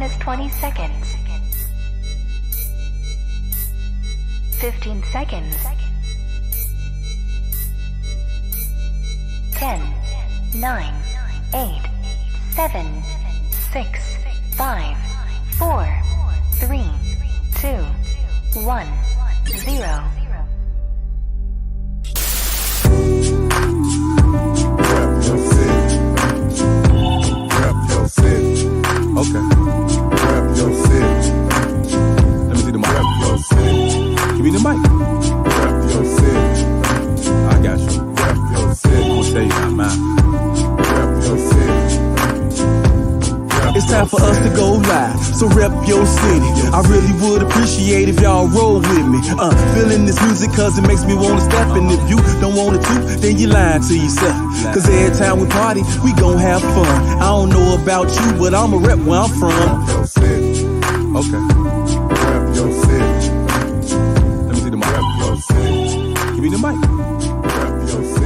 has 20 seconds. 15 seconds. 10, 9, 8, 7, 6, 5, 4, 3, 2, 1, 0. Okay. Rep your city. Let me see the mic. Rep your city. Give me the mic. Rep your city. I got you. Rep your city. I'm gonna tell you how mine. Rep your city. It's time for us to go live, so rep your city. I really would appreciate if y'all roll with me. Feeling this music cause it makes me wanna step. And if you don't want it to, then you lying to yourself. Cause every time we party, we gon' have fun. I don't know about you, but I'ma rep where I'm from. Rep your city. Okay. Rep your city. Let me see the mic. Rep your city. Give me the mic. Rep your city.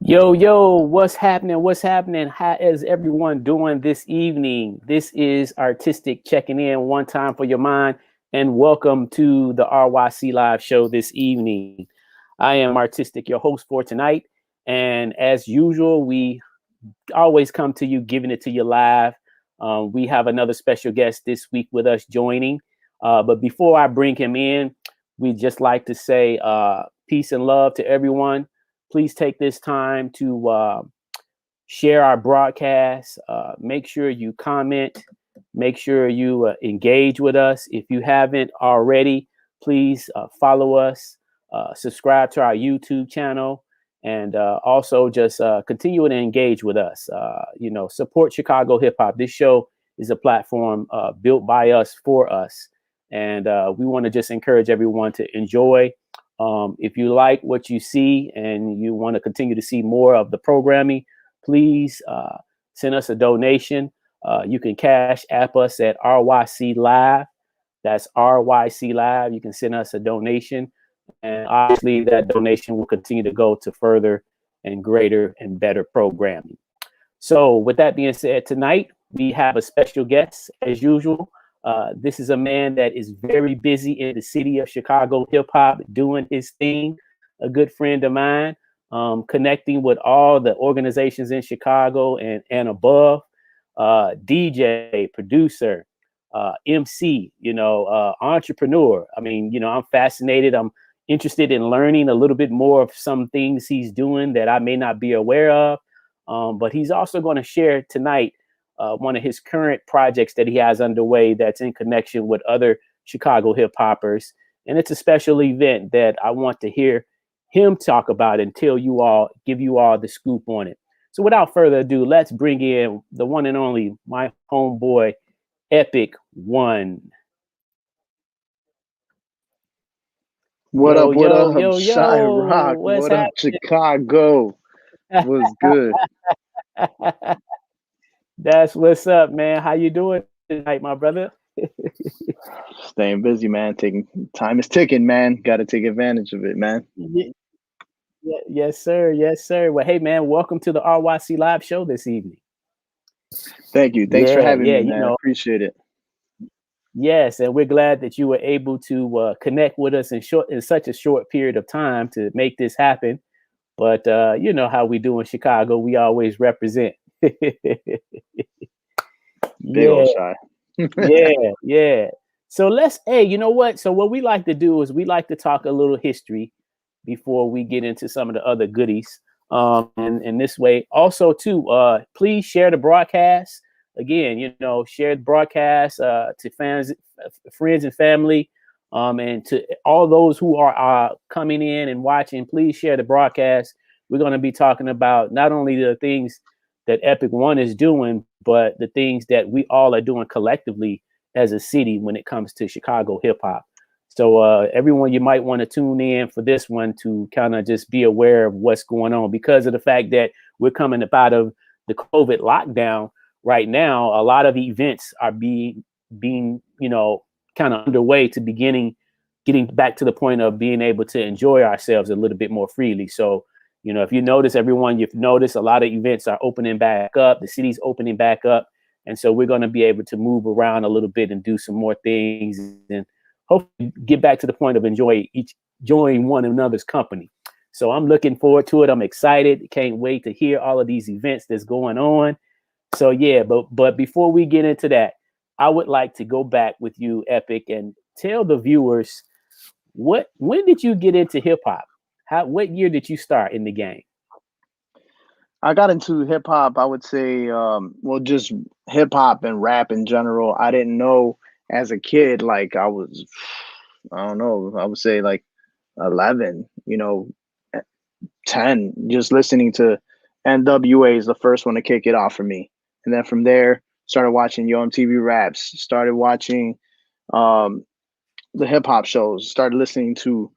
Yo, what's happening? What's happening? How is everyone doing this evening? This is Artistic checking in one time for your mind, and welcome to the RYC Live Show this evening. I am Artistic, your host for tonight, and as usual, we always come to you, giving it to you live. We have another special guest this week with us joining, but before I bring him in, we'd just like to say peace and love to everyone. Please take this time to share our broadcast. Make sure you comment. Make sure you engage with us. If you haven't already, please follow us, subscribe to our YouTube channel, and also just continue to engage with us. Support Chicago hip hop. This show is a platform built by us for us. And we want to just encourage everyone to enjoy. If you like what you see and you want to continue to see more of the programming, please send us a donation. You can cash app us at RYC Live. That's RYC Live. You can send us a donation. And obviously that donation will continue to go to further and greater and better programming. So with that being said, tonight we have a special guest as usual. This is a man that is very busy in the city of Chicago hip hop, doing his thing. A good friend of mine, connecting with all the organizations in Chicago and above. DJ, producer, MC, entrepreneur. I mean, I'm fascinated. I'm interested in learning a little bit more of some things he's doing that I may not be aware of. But he's also going to share tonight one of his current projects that he has underway that's in connection with other Chicago hip hoppers. And it's a special event that I want to hear him talk about and give you all the scoop on it. So without further ado, let's bring in the one and only, my homeboy, Epik1. What up, Shy Rock? What up, Chicago? What's good? That's what's up, man. How you doing tonight, my brother? Staying busy, man. Time is ticking, man. Got to take advantage of it, man. Yeah. Yes, sir. Yes, sir. Well, hey, man, welcome to the RYC Live Show this evening. Thank you. Thanks for having me, man. Appreciate it. Yes, and we're glad that you were able to connect with us in such a short period of time to make this happen. But you know how we do in Chicago. We always represent. Big old Shy. Yeah. So you know what? So what we like to do is we like to talk a little history before we get into some of the other goodies. And this way also too, please share the broadcast. Again, share the broadcast to fans, friends and family. And to all those who are coming in and watching, please share the broadcast. We're going to be talking about not only the things that Epik1 is doing, but the things that we all are doing collectively as a city when it comes to Chicago hip hop. So everyone, you might want to tune in for this one to kind of just be aware of what's going on, because of the fact that we're coming up out of the COVID lockdown right now. A lot of events are being, you know, kind of underway to getting back to the point of being able to enjoy ourselves a little bit more freely. So, you know, if you notice, everyone, you've noticed a lot of events are opening back up. The city's opening back up. And so we're going to be able to move around a little bit and do some more things and hopefully get back to the point of enjoying one another's company. So I'm looking forward to it. I'm excited. Can't wait to hear all of these events that's going on. So yeah, but before we get into that, I would like to go back with you, Epik, and tell the viewers when did you get into hip hop? What year did you start in the game? I got into hip hop, I would say, well, just hip hop and rap in general. I didn't know as a kid, like I don't know, I would say like 11, you know, 10, just listening to NWA is the first one to kick it off for me. And then from there, started watching Yo MTV Raps, started watching the hip hop shows, started listening to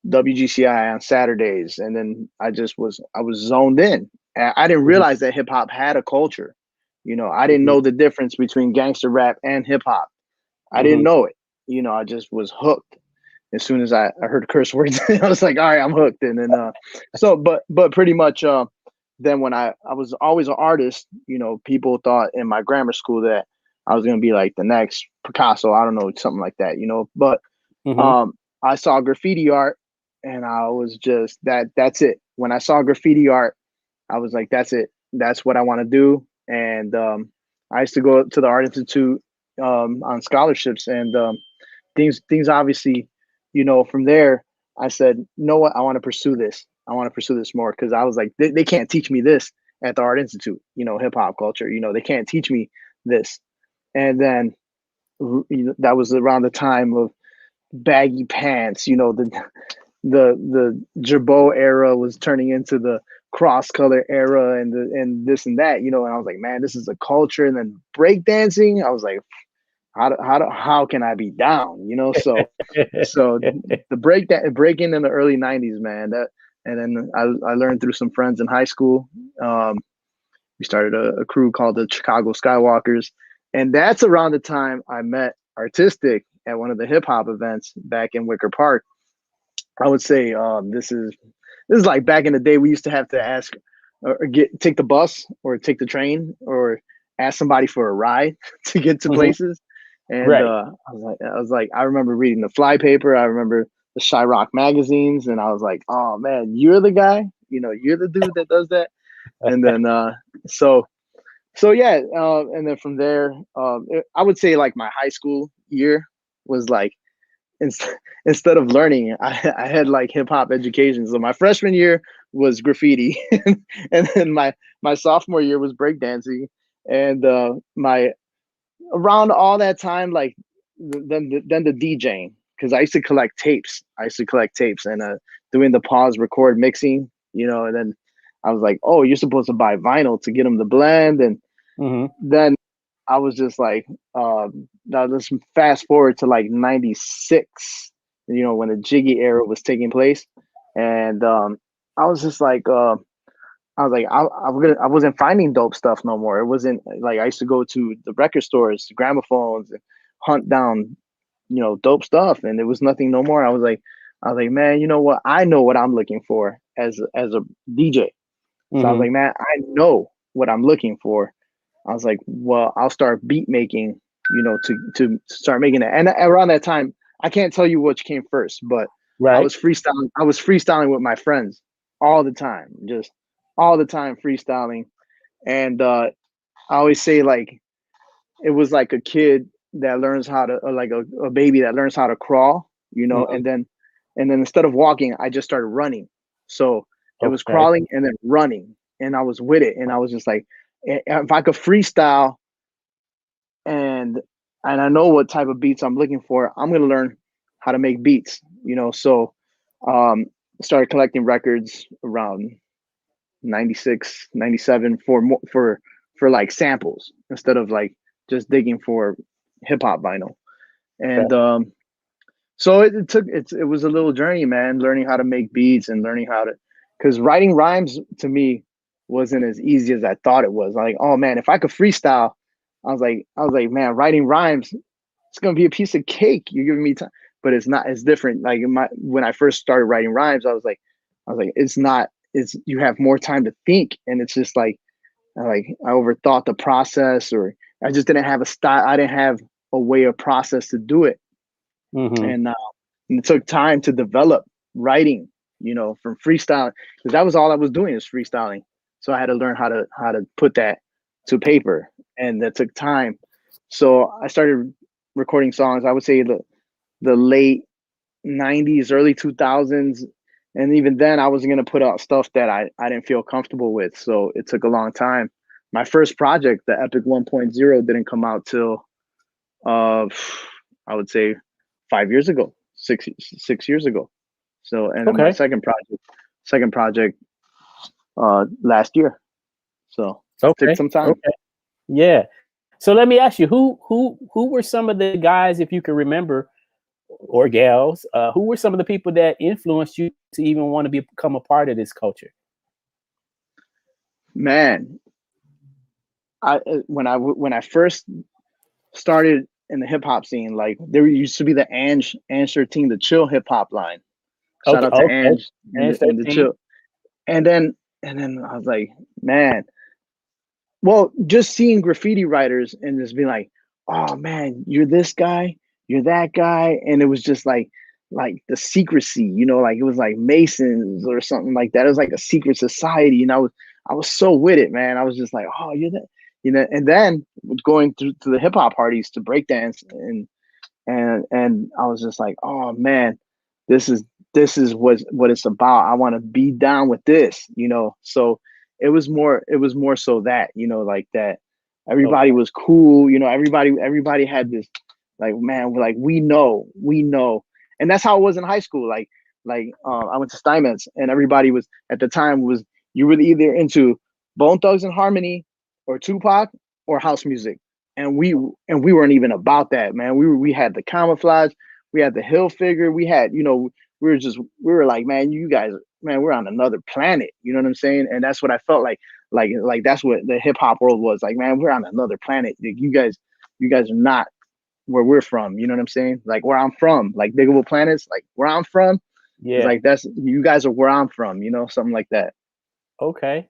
WGCI on Saturdays, and then I was zoned in. I didn't realize that hip hop had a culture. You know, I didn't know the difference between gangster rap and hip hop. I didn't know it. You know, I just was hooked. As soon as I heard curse words, I was like, all right, I'm hooked. And then but pretty much then when I was always an artist, you know, people thought in my grammar school that I was gonna be like the next Picasso, I don't know, something like that, you know. But I saw graffiti art and I was just that's it. When I saw graffiti art, I was like, that's it. That's what I want to do. And I used to go to the Art Institute on scholarships, and things obviously, you know, from there, I said, you know what, I want to pursue this. I want to pursue this more, because I was like, they can't teach me this at the Art Institute, you know, hip hop culture, you know, they can't teach me this. And then that was around the time of baggy pants, you know, the Jabot era was turning into the cross color era, and this and that, you know. And I was like, man, this is a culture. And then breakdancing, I was like, how can I be down, you know? So the breaking in the early 90s, man, and then I learned through some friends in high school. We started a crew called the Chicago Skywalkers, and that's around the time I met Artistic at one of the hip hop events back in Wicker Park. I would say this is like back in the day, we used to have to ask or take the bus or take the train or ask somebody for a ride to get to places. And right. I was like, I remember reading the Fly paper. I remember the Chirac magazines, and I was like, oh man, you're the guy, you know, you're the dude that does that. And then so yeah, and then from there, I would say like my high school year was like, instead of learning, I had like hip hop education. So my freshman year was graffiti, and then my sophomore year was breakdancing, and my around all that time, like then the DJing, because I used to collect tapes. And doing the pause, record, mixing, you know. And then I was like, oh, you're supposed to buy vinyl to get them to blend, and then I was just like, now let's fast forward to like 96, you know, when the Jiggy era was taking place. And I was just like, I wasn't finding dope stuff no more. It wasn't like I used to go to the record stores, the gramophones, and hunt down, you know, dope stuff. And there was nothing no more. I was like, man, you know what? I know what I'm looking for as a DJ. So I was like, man, I know what I'm looking for. I was like, well, I'll start beat making, you know, to start making it. And around that time, I can't tell you which came first, but I was freestyling with my friends all the time, just all the time freestyling. And I always say, like, it was like a kid that learns how to, like a baby that learns how to crawl, you know, and then instead of walking, I just started running. So it was crawling and then running, and I was with it. And I was just like, if I could freestyle and I know what type of beats I'm looking for, I'm going to learn how to make beats, you know? So started collecting records around 96, 97 for like samples instead of like just digging for hip hop vinyl. And so it was a little journey, man, learning how to make beats and learning how to, because writing rhymes to me wasn't as easy as I thought it was. Like, oh man, if I could freestyle, I was like, man, writing rhymes, it's gonna be a piece of cake. You're giving me time, but it's not. It's different. Like when I first started writing rhymes, I was like, it's not. It's you have more time to think, and it's just like I overthought the process, or I just didn't have a style. I didn't have a way of process to do it, and it took time to develop writing. You know, from freestyling, because that was all I was doing is freestyling. So I had to learn how to put that to paper, and that took time. So I started recording songs. I would say the late 90s, early 2000s, and even then I wasn't going to put out stuff that I didn't feel comfortable with. So it took a long time. My first project, the Epik 1.0, didn't come out till I would say 5 years ago, six years ago. So and then my second project last year. So it took some time. Yeah. So let me ask you, who were some of the guys, if you can remember, or gals, who were some of the people that influenced you to even want to become a part of this culture? Man, when I first started in the hip hop scene, like there used to be the Ange 13, the chill hip hop line. Shout out to Ange and the chill. And then I was like, man. Well, just seeing graffiti writers and just being like, oh man, you're this guy, you're that guy. And it was just like the secrecy, you know, like it was like Masons or something like that. It was like a secret society. And I was so with it, man. I was just like, oh, you're that, you know, and then going to the hip hop parties to breakdance and I was just like, oh man, this is what it's about. I want to be down with this, you know. So it was more so that, you know, like that everybody was cool, you know, everybody had this like, man, like we know. And that's how it was in high school. Like I went to Steinmetz, and everybody was at the time you were either into Bone Thugs and Harmony or Tupac or house music. And we weren't even about that, man. We had the Camouflage, we had the Hill Figure, we had, you know, we were like, man, you guys, man, we're on another planet. You know what I'm saying? And that's what I felt like that's what the hip hop world was like, man, we're on another planet. You guys are not where we're from. You know what I'm saying? Like where I'm from, like Diggable Planets, like where I'm from. Yeah. It's like that's, you guys are where I'm from, you know, something like that. Okay.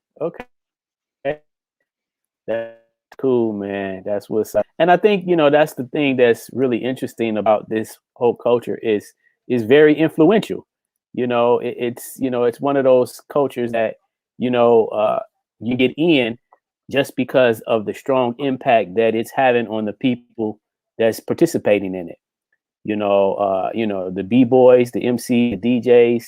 That's cool, man. That's what's up. And I think, you know, that's the thing that's really interesting about this whole culture is very influential. You know, it's one of those cultures that, you know, you get in just because of the strong impact that it's having on the people that's participating in it. You know, the B-boys, the MC, the DJs,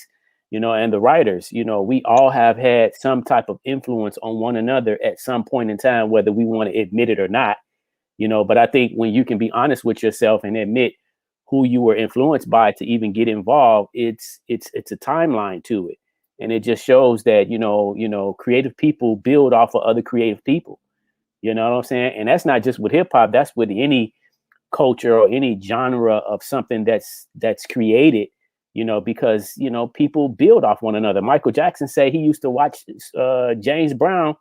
you know, and the writers, you know, we all have had some type of influence on one another at some point in time, whether we want to admit it or not, you know. But I think when you can be honest with yourself and admit who you were influenced by to even get involved, it's a timeline to it. And it just shows that, you know, creative people build off of other creative people. You know what I'm saying? And that's not just with hip hop, that's with any culture or any genre of something that's created, you know, because, you know, people build off one another. Michael Jackson said he used to watch James Brown,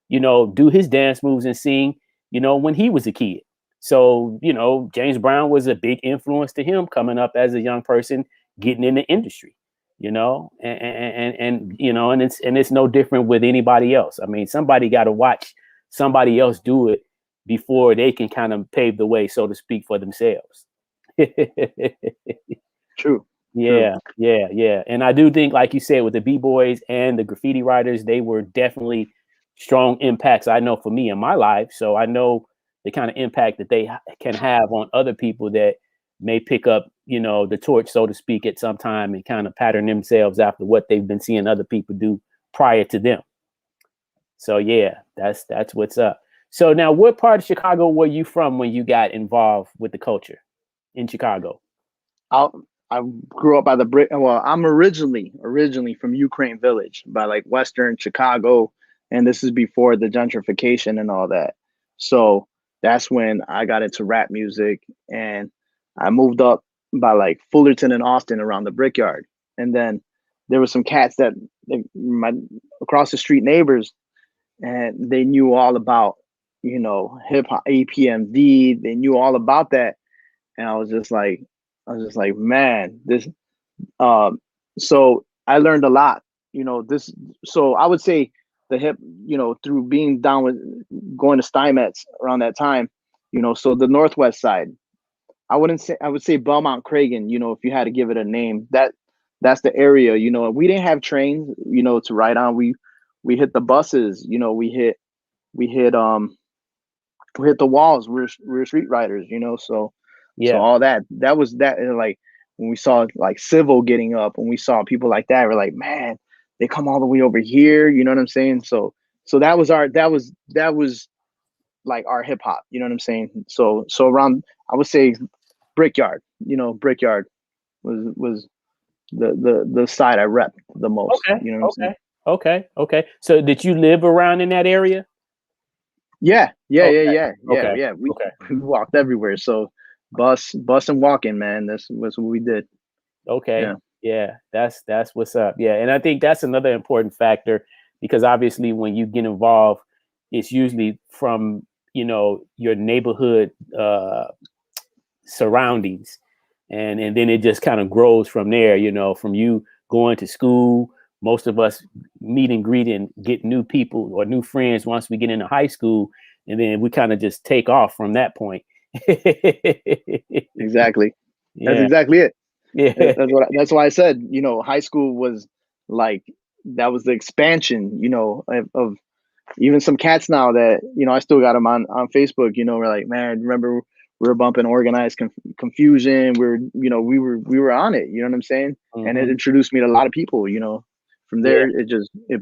you know, do his dance moves and sing, you know, when he was a kid. So, you know, James Brown was a big influence to him coming up as a young person, getting in the industry, you know, and you know, and it's no different with anybody else. I mean, somebody got to watch somebody else do it before they can kind of pave the way, so to speak, for themselves. True. Yeah. And I do think, like you said, with the B-boys and the graffiti writers, they were definitely strong impacts, I know, for me in my life. So I know the kind of impact that they can have on other people that may pick up, you know, the torch, so to speak, at some time and kind of pattern themselves after what they've been seeing other people do prior to them. So yeah, that's what's up. So now, what part of Chicago were you from when you got involved with the culture in Chicago? I grew up by the brick. Well, I'm originally from Ukraine Village, by like Western Chicago. and this is before the gentrification and all that. So that's when I got into rap music, and I moved up by like Fullerton and Austin around the Brickyard. And then there were some cats that my across the street neighbors, and they knew all about, you know, hip hop, APMD. They knew all about that, and I was just like, man, this. So I learned a lot, you know. This, so I would say the hip, you know, through being down with going to Steinmetz around that time, you know. So the Northwest side, I would say Belmont Cragen, you know, if you had to give it a name, that's the area, you know. We didn't have trains, you know, to ride on. We hit the buses, you know. We hit the walls. We're street riders, you know. So all that was that. And like when we saw like Civil getting up, when we saw people like that, we're like, man, they come all the way over here, you know what I'm saying? So that was like our hip hop, you know what I'm saying? So around, I would say Brickyard, you know, Brickyard was the side I rep the most. Okay. You know what I'm saying? Okay. So did you live around in that area? Yeah. Okay. We walked everywhere. So bus and walking, man. That's what we did. Okay. Yeah. That's what's up. Yeah. And I think that's another important factor, because obviously when you get involved, it's usually from, you know, your neighborhood surroundings. And then it just kind of grows from there, you know, from you going to school. Most of us meet and greet and get new people or new friends once we get into high school. And then we kind of just take off from that point. Exactly. Yeah. That's exactly it. Yeah. That's why I said, you know, high school was like, that was the expansion, you know, of even some cats now that, you know, I still got them on Facebook, you know. We're like, man, remember we were bumping Organized Confusion. We were on it, you know what I'm saying? Mm-hmm. And it introduced me to a lot of people, you know. From there, it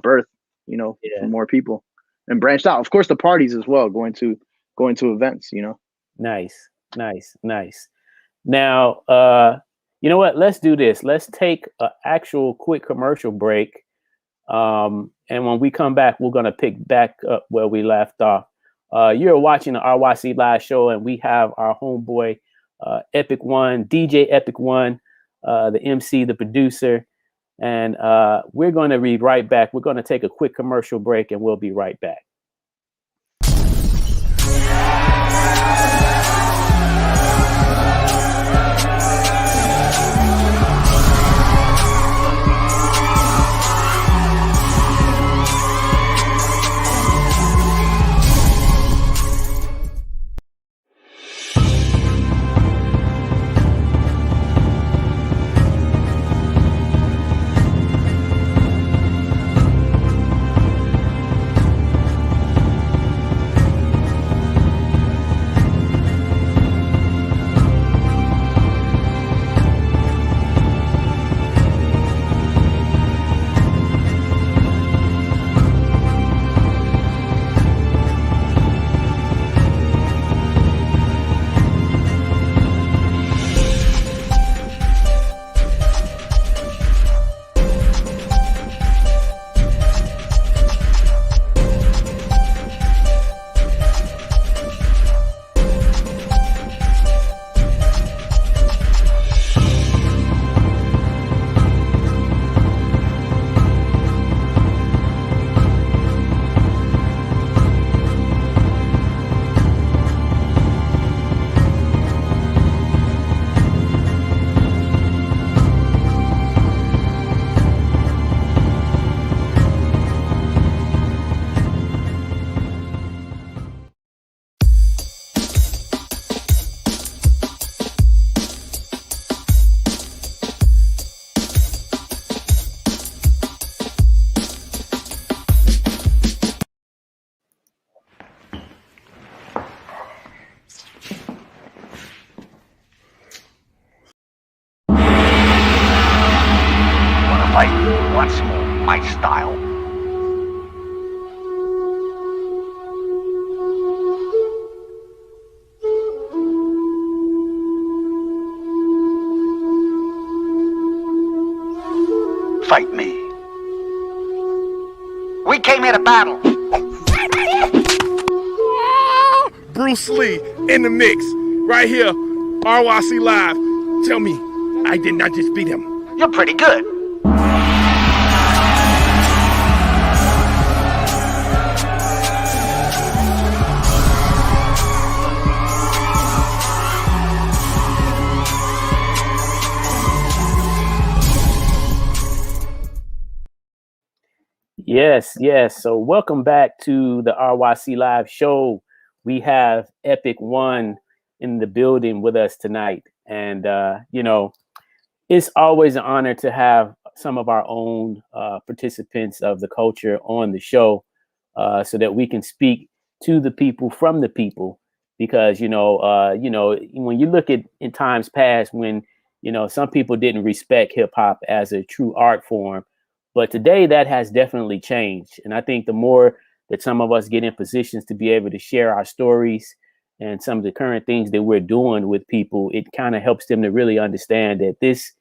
birthed, you know, for more people, and branched out. Of course, the parties as well, going to events, you know. Nice. Now, you know what? Let's do this. Let's take an actual quick commercial break. And when we come back, we're going to pick back up where we left off. You're watching the RYC Live Show, and we have our homeboy, Epik1, DJ Epik1, the MC, the producer. And we're going to be right back. We're going to take a quick commercial break, and we'll be right back. Once more, my style. Fight me. We came here to battle. Bruce Lee in the mix. Right here, RYC Live. Tell me, I did not just beat him. You're pretty good. Yes. So welcome back to the RYC Live Show. We have Epik1 in the building with us tonight. And, it's always an honor to have some of our own participants of the culture on the show so that we can speak to the people from the people. Because, when you look at in times past when, some people didn't respect hip hop as a true art form. But today that has definitely changed. And I think the more that some of us get in positions to be able to share our stories and some of the current things that we're doing with people, it kind of helps them to really understand that this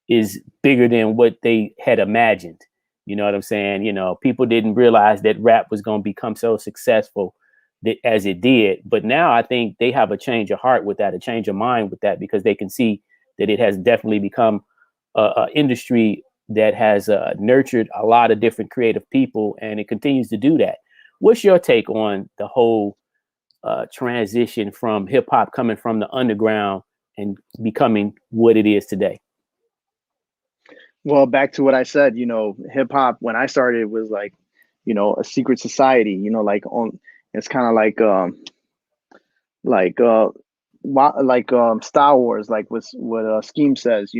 is bigger than what they had imagined. You know what I'm saying? People didn't realize that rap was going to become so successful as it did. But now I think they have a change of heart with that, a change of mind with that, because they can see that it has definitely become an industry that has nurtured a lot of different creative people, and it continues to do that. What's your take on the whole transition from hip hop coming from the underground and becoming what it is today? Well, back to what I said, hip hop when I started was like, a secret society, it's kind of like Star Wars, like what Scheme says,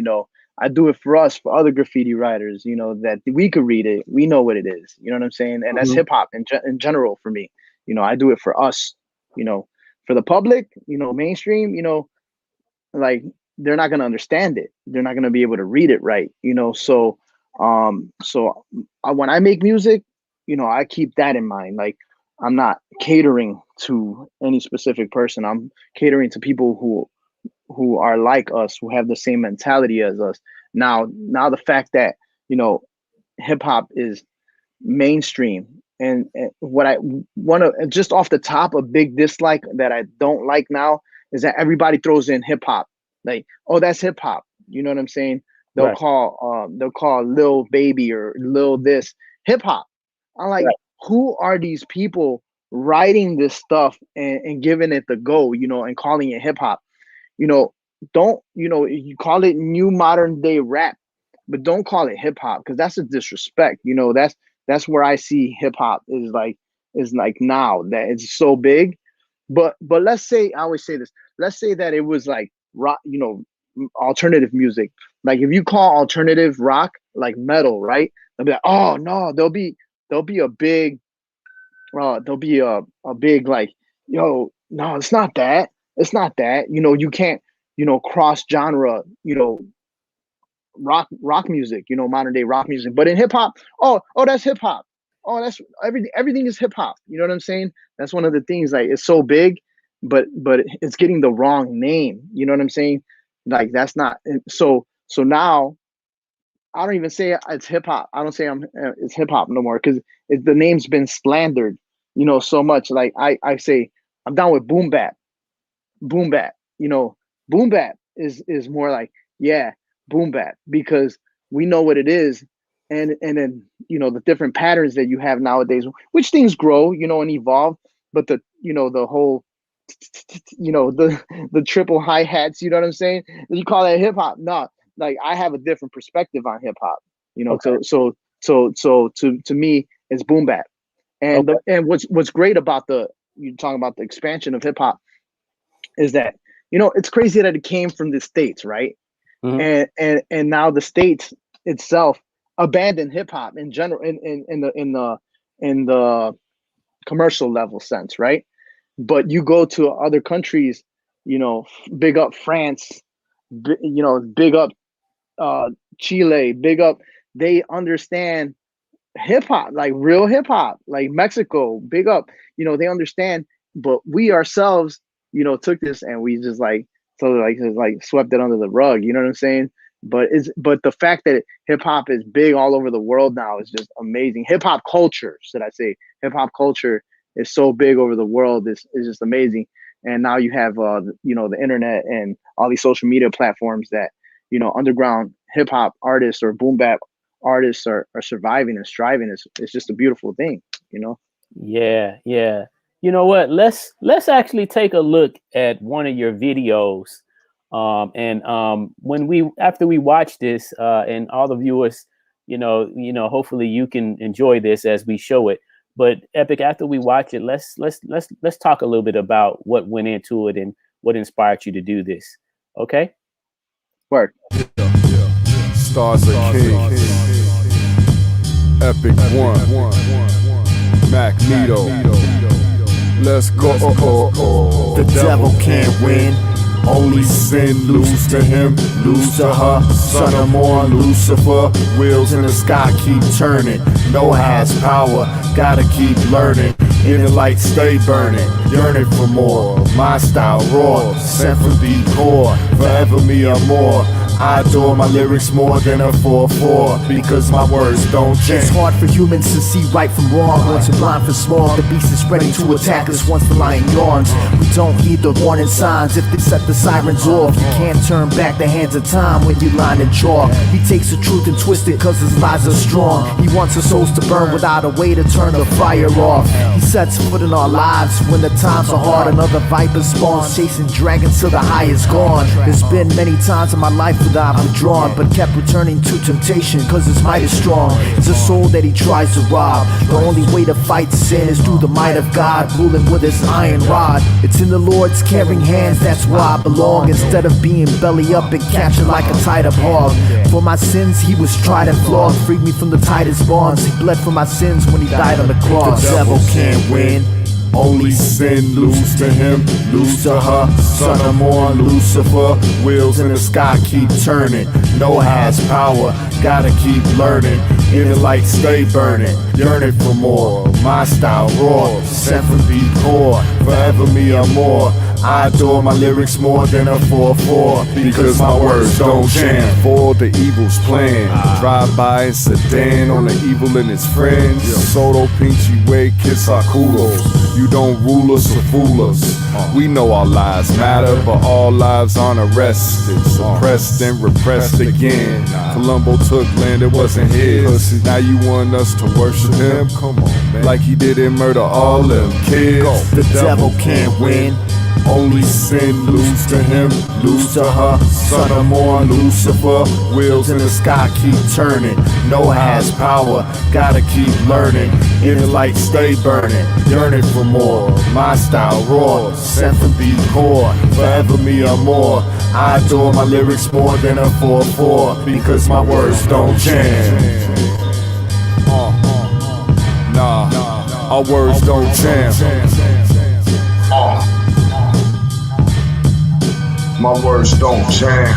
I do it for us, for other graffiti writers, that we could read it. We know what it is. You know what I'm saying? And that's hip hop in general for me. I do it for us, for the public, mainstream, like they're not going to understand it. They're not going to be able to read it right. So when I make music, I keep that in mind. Like I'm not catering to any specific person. I'm catering to people who are like us, who have the same mentality as us. Now the fact that, hip hop is mainstream and what I want to just off the top, a big dislike that I don't like now is that everybody throws in hip hop. Like, oh, that's hip hop. You know what I'm saying? They'll call Lil Baby or Lil this hip hop. I'm like, who are these people writing this stuff and giving it the go, and calling it hip hop? Don't, you call it new modern day rap, but don't call it hip hop, because that's a disrespect. That's where I see hip hop is like now that it's so big. But let's say, I always say this, let's say that it was like rock, alternative music. Like if you call alternative rock like metal, right? They'll be like, oh no, there'll be a big like, yo, no, it's not that. It's not that. You can't, cross genre, rock music, modern day rock music. But in hip hop, oh, that's hip hop. Oh, that's everything is hip hop. You know what I'm saying? That's one of the things, like it's so big, but it's getting the wrong name. You know what I'm saying? Like that's not so now I don't even say it's hip hop. I don't say it's hip hop no more, because the name's been slandered, so much. Like I say I'm down with boom bap. Boom bap, boom bap is more like, yeah, boom bap, because we know what it is, and then the different patterns that you have nowadays, which things grow, and evolve, but the whole the triple hi-hats, you know what I'm saying? You call that hip hop? No, like I have a different perspective on hip hop, okay. So to me it's boom bap, and okay. And what's great about you talking about the expansion of hip hop is that it's crazy that it came from the States, right? Mm-hmm. And now the States itself abandoned hip hop in general in the commercial level sense, right? But you go to other countries, big up France, big up Chile, big up, they understand hip hop, like real hip hop, like Mexico, big up, they understand. But we ourselves, took this and we just like swept it under the rug. You know what I'm saying? But the fact that hip hop is big all over the world now is just amazing. Hip hop culture, should I say? Hip hop culture is so big over the world. Is just amazing. and now you have the internet and all these social media platforms that underground hip hop artists or boom bap artists are surviving and striving. It's just a beautiful thing, Yeah, yeah. You know what? Let's actually take a look at one of your videos. When after we watch this, and all the viewers, hopefully you can enjoy this as we show it. But Epik, after we watch it, let's talk a little bit about what went into it and what inspired you to do this. Okay? Word. Stars are king. Epik1. Magneto. Let's go. The devil can't win. Only sin, lose to him, lose to her. Son of more Lucifer, wheels in the sky keep turning. No has power, gotta keep learning. Inner light stay burning, yearning for more. My style raw, sent from deep core. Forever me or more. I adore my lyrics more than a 4-4 because my words don't change. It's hard for humans to see right from wrong. Once you're blind for small, the beast is spreading to attack us once the lion yawns. We don't heed the warning signs if they set the sirens off. You can't turn back the hands of time when you line and chalk. He takes the truth and twists it cause his lies are strong. He wants our souls to burn without a way to turn the fire off. He sets foot in our lives when the times are hard. Another viper spawns, chasing dragons till the high is gone. There's been many times in my life that I've withdrawn, but kept returning to temptation cause his might is strong. It's a soul that he tries to rob. The only way to fight sin is through the might of God, ruling with his iron rod. It's in the Lord's caring hands, that's where I belong. Instead of being belly up and captured like a tied up hog. For my sins he was tried and flogged, freed me from the tightest bonds. He bled for my sins when he died on the cross. The devil can't win. Only sin, lose to him, lose to her. Son of more Lucifer, wheels in the sky keep turning. No has power, gotta keep learning. Inner light stay burning, yearning for more. My style raw, sent from deep core. Forever me or more. I adore my lyrics more than a 4-4 because my words don't jam. For the evil's plan, drive by in sedan on the evil and his friends. Soto Pinchy way, kiss our kudos. You don't rule us or fool us. We know our lives matter, but all lives aren't arrested. Suppressed and repressed again. Columbo took land, it wasn't his. Now you want us to worship him? Come on, man. Like he didn't murder all them kids. The devil can't win. Only sin, lose to him, lose to her. Son of more Lucifer, wheels in the sky keep turning. No has power, gotta keep learning. Inner light stay burning, yearning for more. My style raw, sent from deep core. Forever me or more. I adore my lyrics more than a 4-4 because my words don't jam. Nah, our words don't jam. My words don't jam.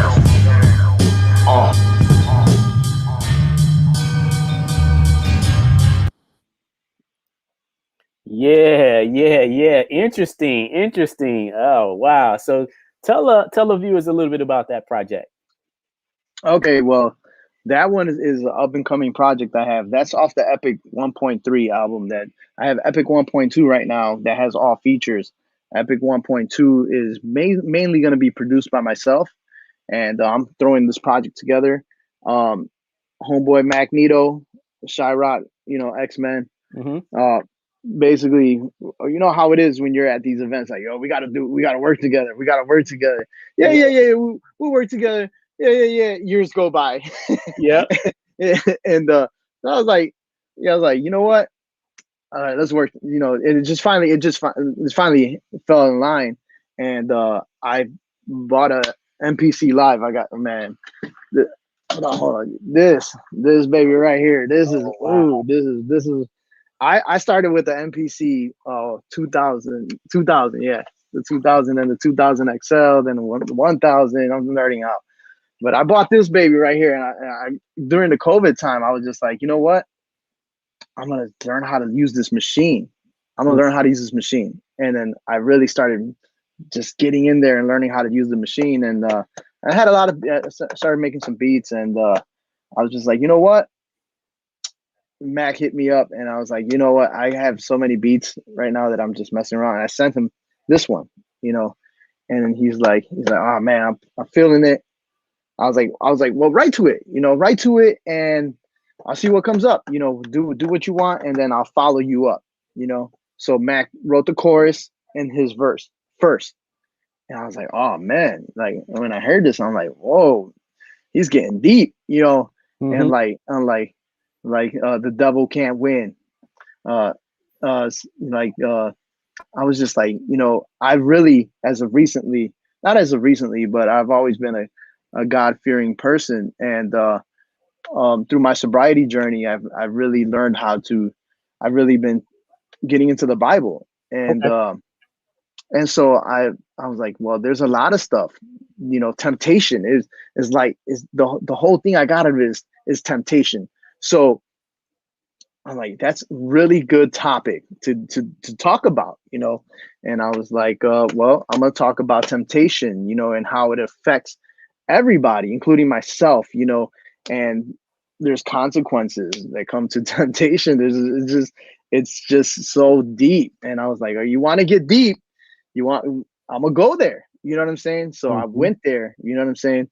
Yeah. Interesting. Oh, wow. So tell the viewers a little bit about that project. Okay, well, that one is an up and coming project I have. That's off the Epik 1.3 album. That I have Epik 1.2 right now that has all features. Epik 1.2 is mainly going to be produced by myself, and I'm throwing this project together. Homeboy Magneto, Chirac, X-Men. Basically, you know how it is when you're at these events, like, yo, we gotta work together. Yeah, we'll work together. Yeah. Years go by. Yeah. And I was like, you know what? Let's work. And it finally fell in line, and I bought a MPC Live. I got, man, hold on. This baby right here. This is this is. I started with the MPC 2000, yeah, the 2000 and the 2000 XL, then the 1000. I'm nerding out, but I bought this baby right here, and I during the COVID time, I was just like, you know what? I'm gonna learn how to use this machine. And then I really started just getting in there and learning how to use the machine. And I had started making some beats, and I was just like, you know what? Mac hit me up, and I was like, you know what? I have so many beats right now that I'm just messing around. And I sent him this one, you know. And he's like, oh man, I'm feeling it. I was like, well, write to it, write to it, and I'll see what comes up. Do what you want, and then I'll follow you up. So Mac wrote the chorus and his verse first, and I was like, oh man, like when I heard this, I'm like, whoa, he's getting deep, and like the devil can't win. I was just like, I really, not as of recently, but I've always been a God-fearing person. And through my sobriety journey, I've really learned I've really been getting into the Bible. And and so I was like, well, there's a lot of stuff, temptation is the whole thing I got of it is temptation. So I'm like, that's really good topic to talk about, and I was like, well, I'm going to talk about temptation, and how it affects everybody, including myself, and there's consequences that come to temptation. It's just so deep. And I was like, oh, you want to get deep? I'm going to go there. You know what I'm saying? So I went there, you know what I'm saying?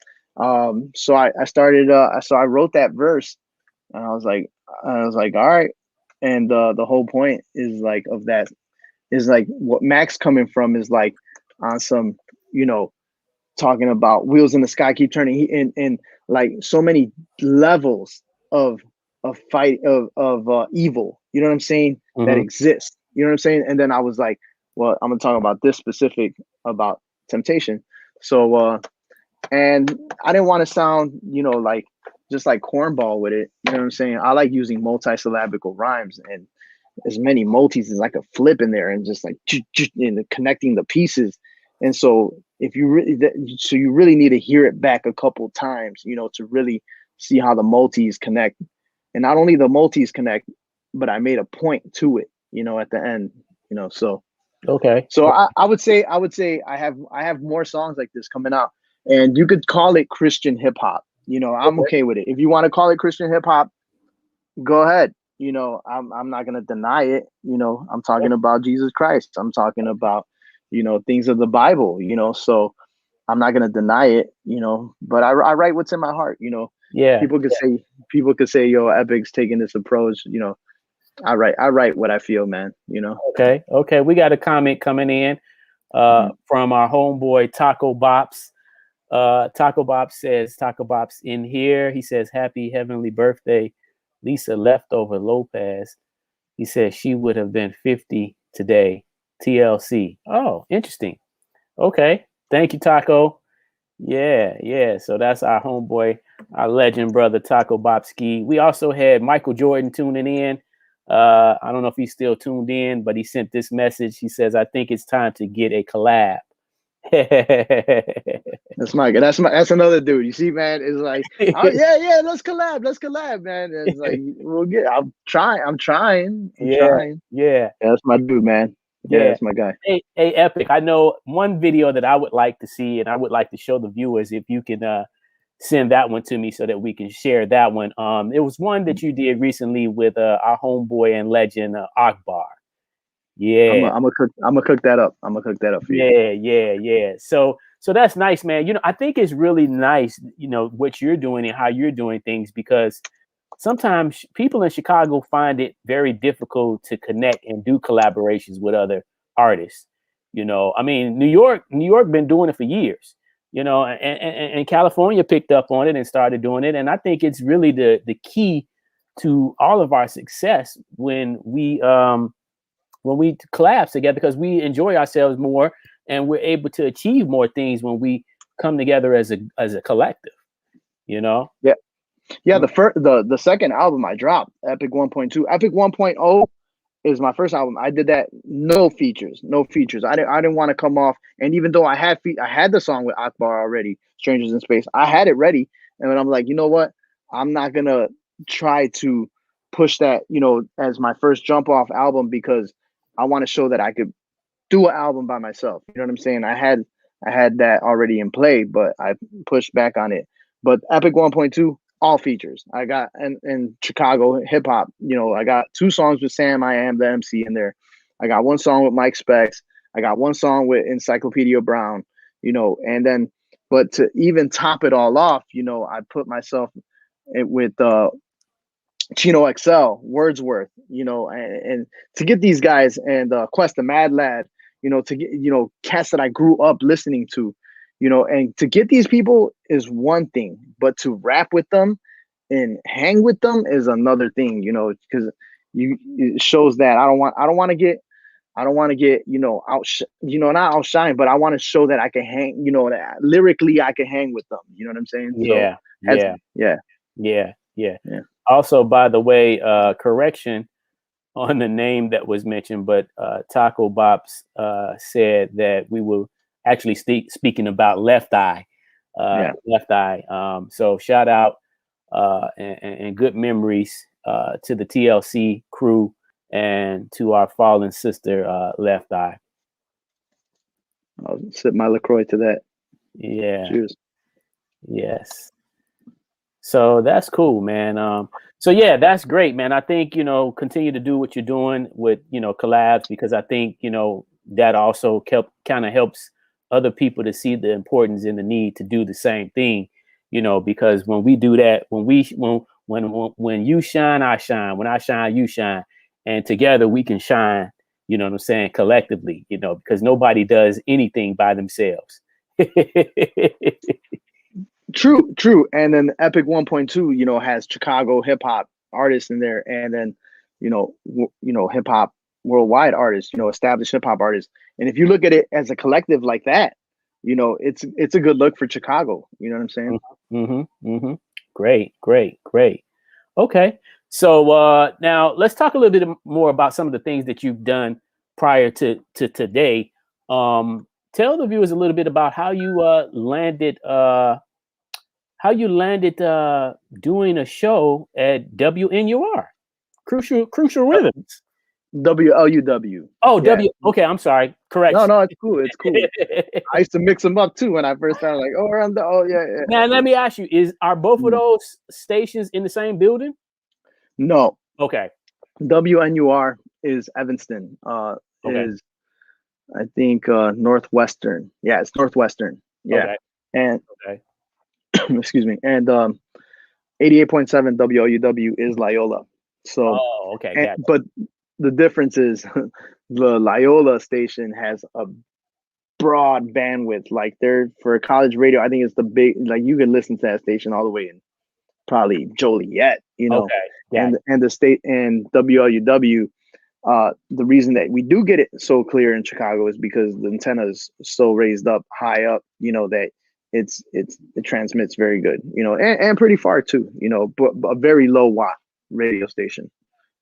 So I started, so I wrote that verse, and I was like, all right. And the whole point is like of that is like what Mac's coming from is like on some, talking about wheels in the sky keep turning, and like so many levels of fight of evil, you know what I'm saying, that exists, you know what I'm saying. And then I was like, well, I'm gonna talk about this specific about temptation. So and I didn't want to sound, like just like cornball with it. You know what I'm saying? I like using multisyllabical rhymes and as many multis as I could flip in there, and just like connecting the pieces. And so if you really need to hear it back a couple times, to really see how the multis connect. And not only the multis connect, but I made a point to it, at the end, so. Okay. So I would say I have more songs like this coming out, and you could call it Christian hip hop. I'm okay with it. If you want to call it Christian hip hop, go ahead. I'm not gonna deny it. I'm talking about Jesus Christ. I'm talking about, things of the Bible. So I'm not gonna deny it. But I write what's in my heart. Yeah. People could say, yo, Epic's taking this approach. I write what I feel, man. Okay. We got a comment coming in from our homeboy Taco Bops. Taco Bops in here. He says, happy heavenly birthday, Lisa Leftover Lopez. He says she would have been 50 today. TLC. Oh, interesting. Okay. Thank you, Taco. Yeah. So that's our homeboy, our legend brother, Taco Bopski. We also had Michael Jordan tuning in. I don't know if he's still tuned in, but he sent this message. He says, I think it's time to get a collab. That's Mike. That's another dude. You see, man, it's like, oh, yeah, let's collab, man. It's like, I'm trying. Yeah, that's my dude, man. Yeah, that's my guy. Hey, Epic, I know one video that I would like to see, and I would like to show the viewers, if you can send that one to me so that we can share that one. It was one that you did recently with our homeboy and legend Akbar. Yeah, I'm gonna cook that up. I'm gonna cook that up for you. Yeah. So that's nice, man. I think it's really nice, what you're doing and how you're doing things, because sometimes people in Chicago find it very difficult to connect and do collaborations with other artists. I mean, New York been doing it for years, and California picked up on it and started doing it. And I think it's really the key to all of our success when we collapse together, because we enjoy ourselves more and we're able to achieve more things when we come together as a collective, Yeah. The second album I dropped, Epic 1.2. Epic 1.0 is my first album. I did that no features. I didn't want to come off, and even though I had the song with Akbar already, Strangers in Space, I had it ready, and then I'm like, you know what? I'm not gonna try to push that, as my first jump off album, because I want to show that I could do an album by myself. You know what I'm saying? I had that already in play, but I pushed back on it. But Epic 1.2, all features. I got in Chicago hip hop. I got 2 songs with Sam I Am the MC in there. I got 1 song with Mike Specs. I got one song with Encyclopedia Brown, you know, and then, but to even top it all off, you know, I put myself with Chino XL, Wordsworth, you know, and to get these guys and Quest the Mad Lad, you know, to get, you know, cats that I grew up listening to, you know, and to get these people is one thing, but to rap with them and hang with them is another thing, you know, because it shows that I don't want to get, you know, not outshine, but I want to show that I can hang, you know, that lyrically I can hang with them. You know what I'm saying? Yeah, So yeah. Also, by the way, correction on the name that was mentioned, but Taco Bops said that we were actually speaking about Left Eye. Left Eye. So shout out and good memories to the TLC crew and to our fallen sister, Left Eye. I'll sip my LaCroix to that. Yeah. Cheers. Yes. So that's cool, man. So yeah, that's great, man. I think, you know, continue to do what you're doing with, you know, collabs, because I think, you know, that also kind of helps other people to see the importance and the need to do the same thing, you know, because when we do that, when you shine, I shine, when I shine, you shine, and together we can shine, you know what I'm saying, collectively, you know, because nobody does anything by themselves. True. And then Epik 1.2, you know, has Chicago hip hop artists in there, and then, you know, hip hop worldwide artists, you know, established hip hop artists. And if you look at it as a collective like that, you know, it's a good look for Chicago. You know what I'm saying? Mm-hmm. Great. Okay. So now let's talk a little bit more about some of the things that you've done prior to today. Tell the viewers a little bit about how you landed doing a show at WNUR, Crucial Rhythms. WLUW. Oh, yeah. Okay, I'm sorry. Correct. No, it's cool. I used to mix them up too when I first started. Like, yeah. Now let me ask you: are both of those stations in the same building? No. Okay. WNUR is Evanston. Is I think Northwestern. Yeah, it's Northwestern. Yeah, okay. And excuse me. And 88.7 WLUW is Loyola. So but the difference is the Loyola station has a broad bandwidth. Like they're for college radio, I think it's the big, like you can listen to that station all the way in probably Joliet, you know. And the state and WLUW, the reason that we do get it so clear in Chicago is because the antenna is so raised up high up, you know, that it transmits very good, you know, and pretty far too, you know, but a very low watt radio station.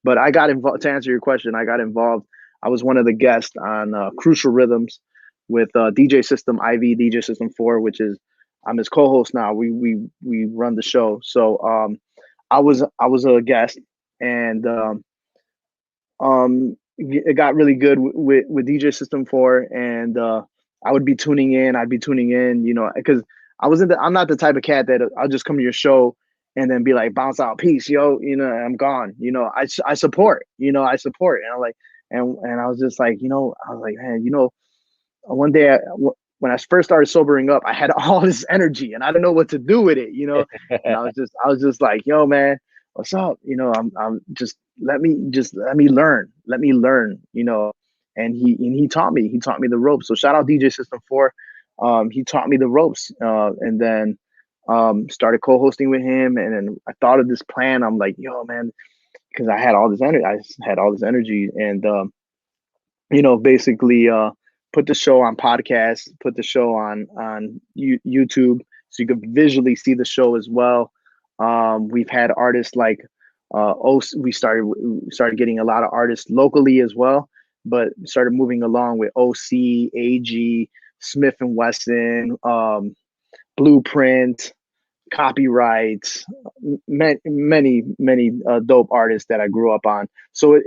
But I got involved, to answer your question, I got involved. I was one of the guests on Crucial Rhythms with DJ System IV, DJ System 4, which is, I'm his co-host now. We run the show. So I was a guest, and it got really good with DJ System 4, and I would be tuning in. I'd be tuning in, you know, because I'm not the type of cat that I'll just come to your show and then be like, bounce out, peace, yo, you know, I'm gone. You know, I support, you know, I support. And I'm like, and I was just like, you know, I was like, man, you know, one day when I first started sobering up, I had all this energy and I didn't know what to do with it, you know. And I was just like, yo, man, what's up? You know, I'm just let me learn, you know. And he taught me the ropes. So shout out DJ System 4. He taught me the ropes, and then started co-hosting with him. And then I thought of this plan. I'm like, yo, man, because I had all this energy, and you know, basically put the show on podcast, put the show on YouTube, so you could visually see the show as well. We've had artists like we started getting a lot of artists locally as well, but started moving along with OC, AG, Smith and Wesson, Blueprint, Copyrights, many dope artists that I grew up on. So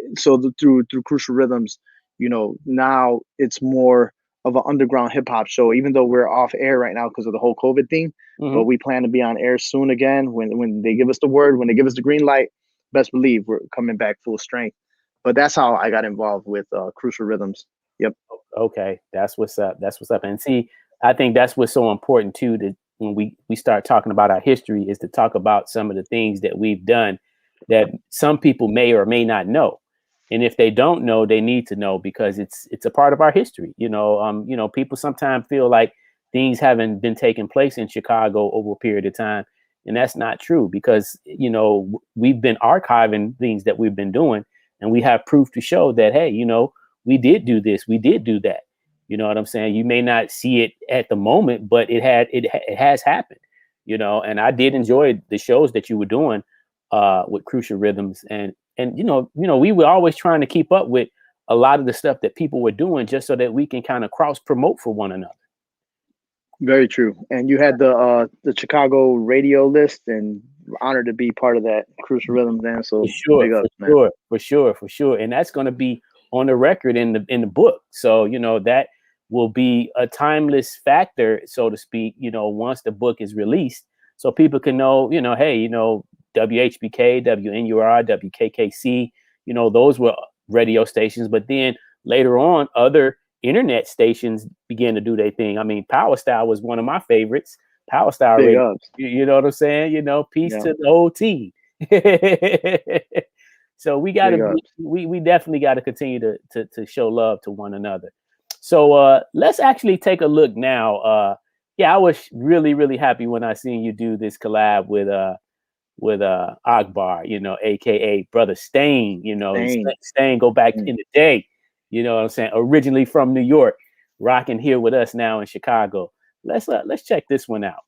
through Crucial Rhythms, you know, now it's more of an underground hip hop show, even though we're off air right now because of the whole COVID thing. But we plan to be on air soon again when they give us the word, when they give us the green light. Best believe we're coming back full strength. But that's how I got involved with Crucial Rhythms. Yep. Okay, that's what's up. That's what's up. And see, I think that's what's so important too, that when we start talking about our history, is to talk about some of the things that we've done that some people may or may not know. And if they don't know, they need to know, because it's a part of our history. People sometimes feel like things haven't been taking place in Chicago over a period of time. And that's not true, because, we've been archiving things that we've been doing, and we have proof to show that, hey, we did do this, we did do that. You know what I'm saying? You may not see it at the moment, but it has happened, and I did enjoy the shows that you were doing with Crucial Rhythms. And we were always trying to keep up with a lot of the stuff that people were doing, just so that we can kind of cross promote for one another. Very true. And you had the Chicago radio list, and honored to be part of that Crucial Rhythms. And so for sure. And that's going to be on the record in the book. So, that will be a timeless factor, so to speak, once the book is released, so people can know, hey, WHBK, WNUR, WKKC, those were radio stations. But then later on, other internet stations began to do their thing. I mean, Power Style was one of my favorites. Power Style radio, you know what I'm saying? Peace to the whole team. So we got to, we definitely got to continue to show love to one another. So let's actually take a look now. I was really, really happy when I seen you do this collab with Akbar, AKA Brother Stain. Stain go back in the day. You know what I'm saying? Originally from New York, rocking here with us now in Chicago. Let's check this one out.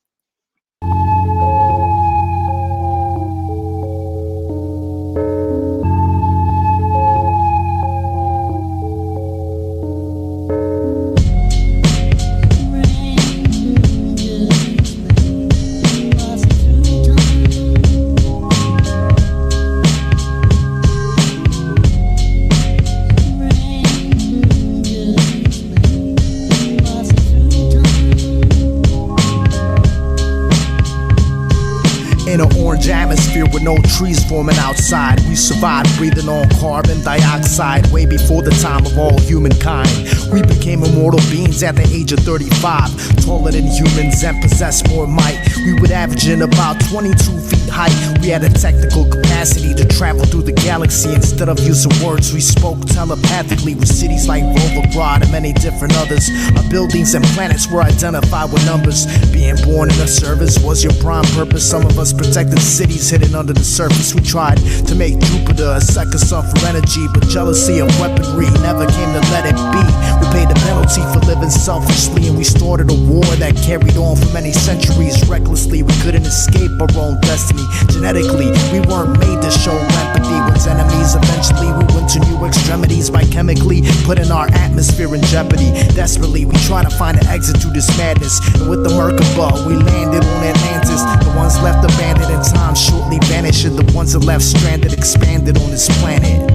Atmosphere with no trees forming outside. We survived breathing on carbon dioxide way before the time of all humankind. We became immortal beings at the age of 35, taller than humans and possessed more might. We would average in about 22 feet height. We had a technical capacity to travel through the galaxy. Instead of using words, we spoke telepathically with cities like Volgograd and many different others. Our buildings and planets were identified with numbers. Being born in the service was your prime purpose. Some of us protected cities hidden under the surface. We tried to make Jupiter a second sun for energy, but jealousy of weaponry never came to let it be. We paid the penalty for living selfishly, and we started a war that carried on for many centuries. Recklessly, we couldn't escape our own destiny. Genetically, we weren't made to show empathy with enemies. Eventually, we went to new extremities by chemically putting our atmosphere in jeopardy. Desperately, we try to find an exit to this madness, and with the Merkaba, we landed on Atlantis. The ones left abandoned in time shortly vanished, and the ones that left stranded expanded on this planet.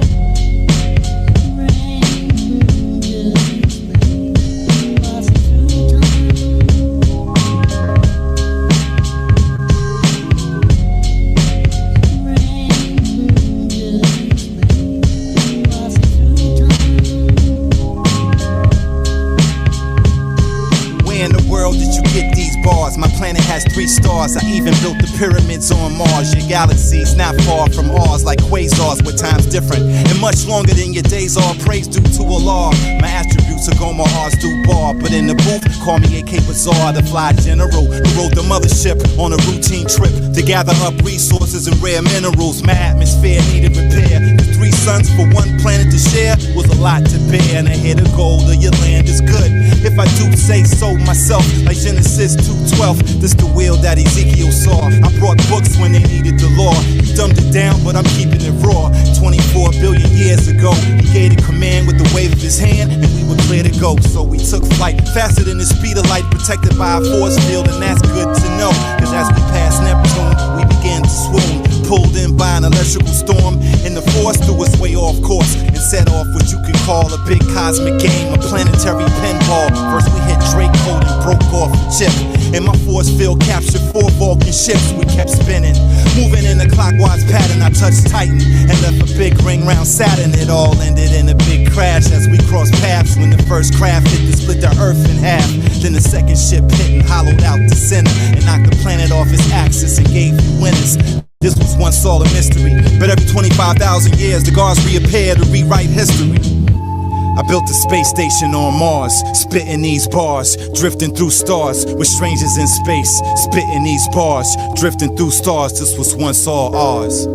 My planet has 3 stars. I even built the pyramids on Mars. Your galaxy's not far from ours, like quasars, but time's different and much longer than your days are. Praise due to Allah. My attributes are Goma R's do bar, but in the booth, call me AK Bazaar, the fly general who rode the mothership on a routine trip to gather up resources and rare minerals. My atmosphere needed repair. The 3 suns for one planet to share was a lot to bear, and I hear the gold of your land is good. If I do say so myself, like Genesis 2:12. This the wheel that Ezekiel saw. I brought books when they needed the law. You dumbed it down, but I'm keeping it raw. 24 billion years ago, he gave a command with the wave of his hand, and we were clear to go. So we took flight, faster than the speed of light, protected by a force field, and that's good to know. Cause as we passed Neptune, we began to swoon. Pulled in by an electrical storm, and the force threw us way off course and set off what you could call a big cosmic game, a planetary pinball. First we hit Drake coating broke off the chip. And my force field captured 4 Vulcan ships. We kept spinning, moving in a clockwise pattern. I touched Titan and left a big ring round Saturn. It all ended in a big crash as we crossed paths. When the first craft hit to split the earth in half. Then the second ship hit and hollowed out the center and knocked the planet off its axis and gave you winners. This was once all a mystery, but every 25,000 years the gods reappear to rewrite history. I built a space station on Mars, spitting these bars, drifting through stars with strangers in space, spitting these bars, drifting through stars. This was once all ours.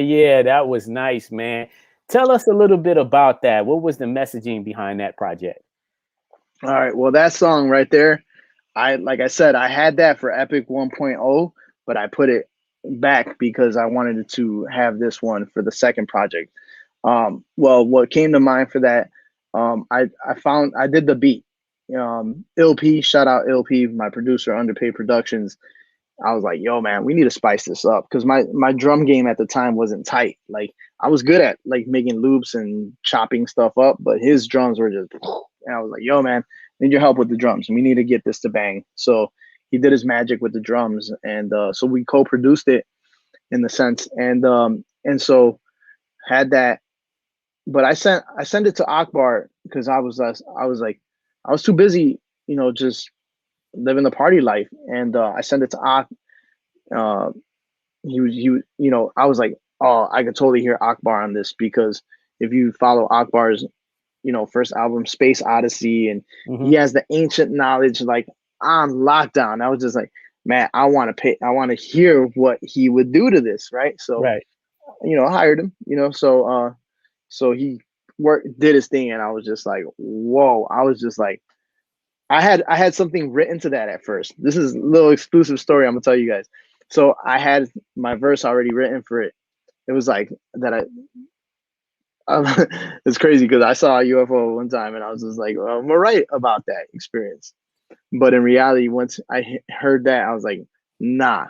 Yeah. That was nice, man. Tell us a little bit about that. What was the messaging behind that project? All right. Well, that song right there, like I said, I had that for Epik 1.0, but I put it back because I wanted to have this one for the second project. Well, what came to mind for that, I did the beat. LP, shout out LP, my producer, Underpaid Productions. I was like, yo, man, we need to spice this up because my drum game at the time wasn't tight. Like I was good at like making loops and chopping stuff up, but his drums were just, and I was like, yo, man, I need your help with the drums. We need to get this to bang. So he did his magic with the drums, and so we co-produced it in the sense, and so had that. But I sent it to Akbar because I was like, I was too busy, just living the party life, and I sent it to Ak. I was like, oh, I could totally hear Akbar on this because if you follow Akbar's, first album, Space Odyssey, and he has the ancient knowledge like on lockdown. I was just like, man, I want to hear what he would do to this, right? So, right. I hired him, so he did his thing, and I was just like, whoa. I was just like, I had something written to that at first. This is a little exclusive story I'm gonna tell you guys. So I had my verse already written for it. It was like that. It's crazy because I saw a UFO one time and I was just like, well, I'm gonna write about that experience. But in reality, once I heard that, I was like, nah,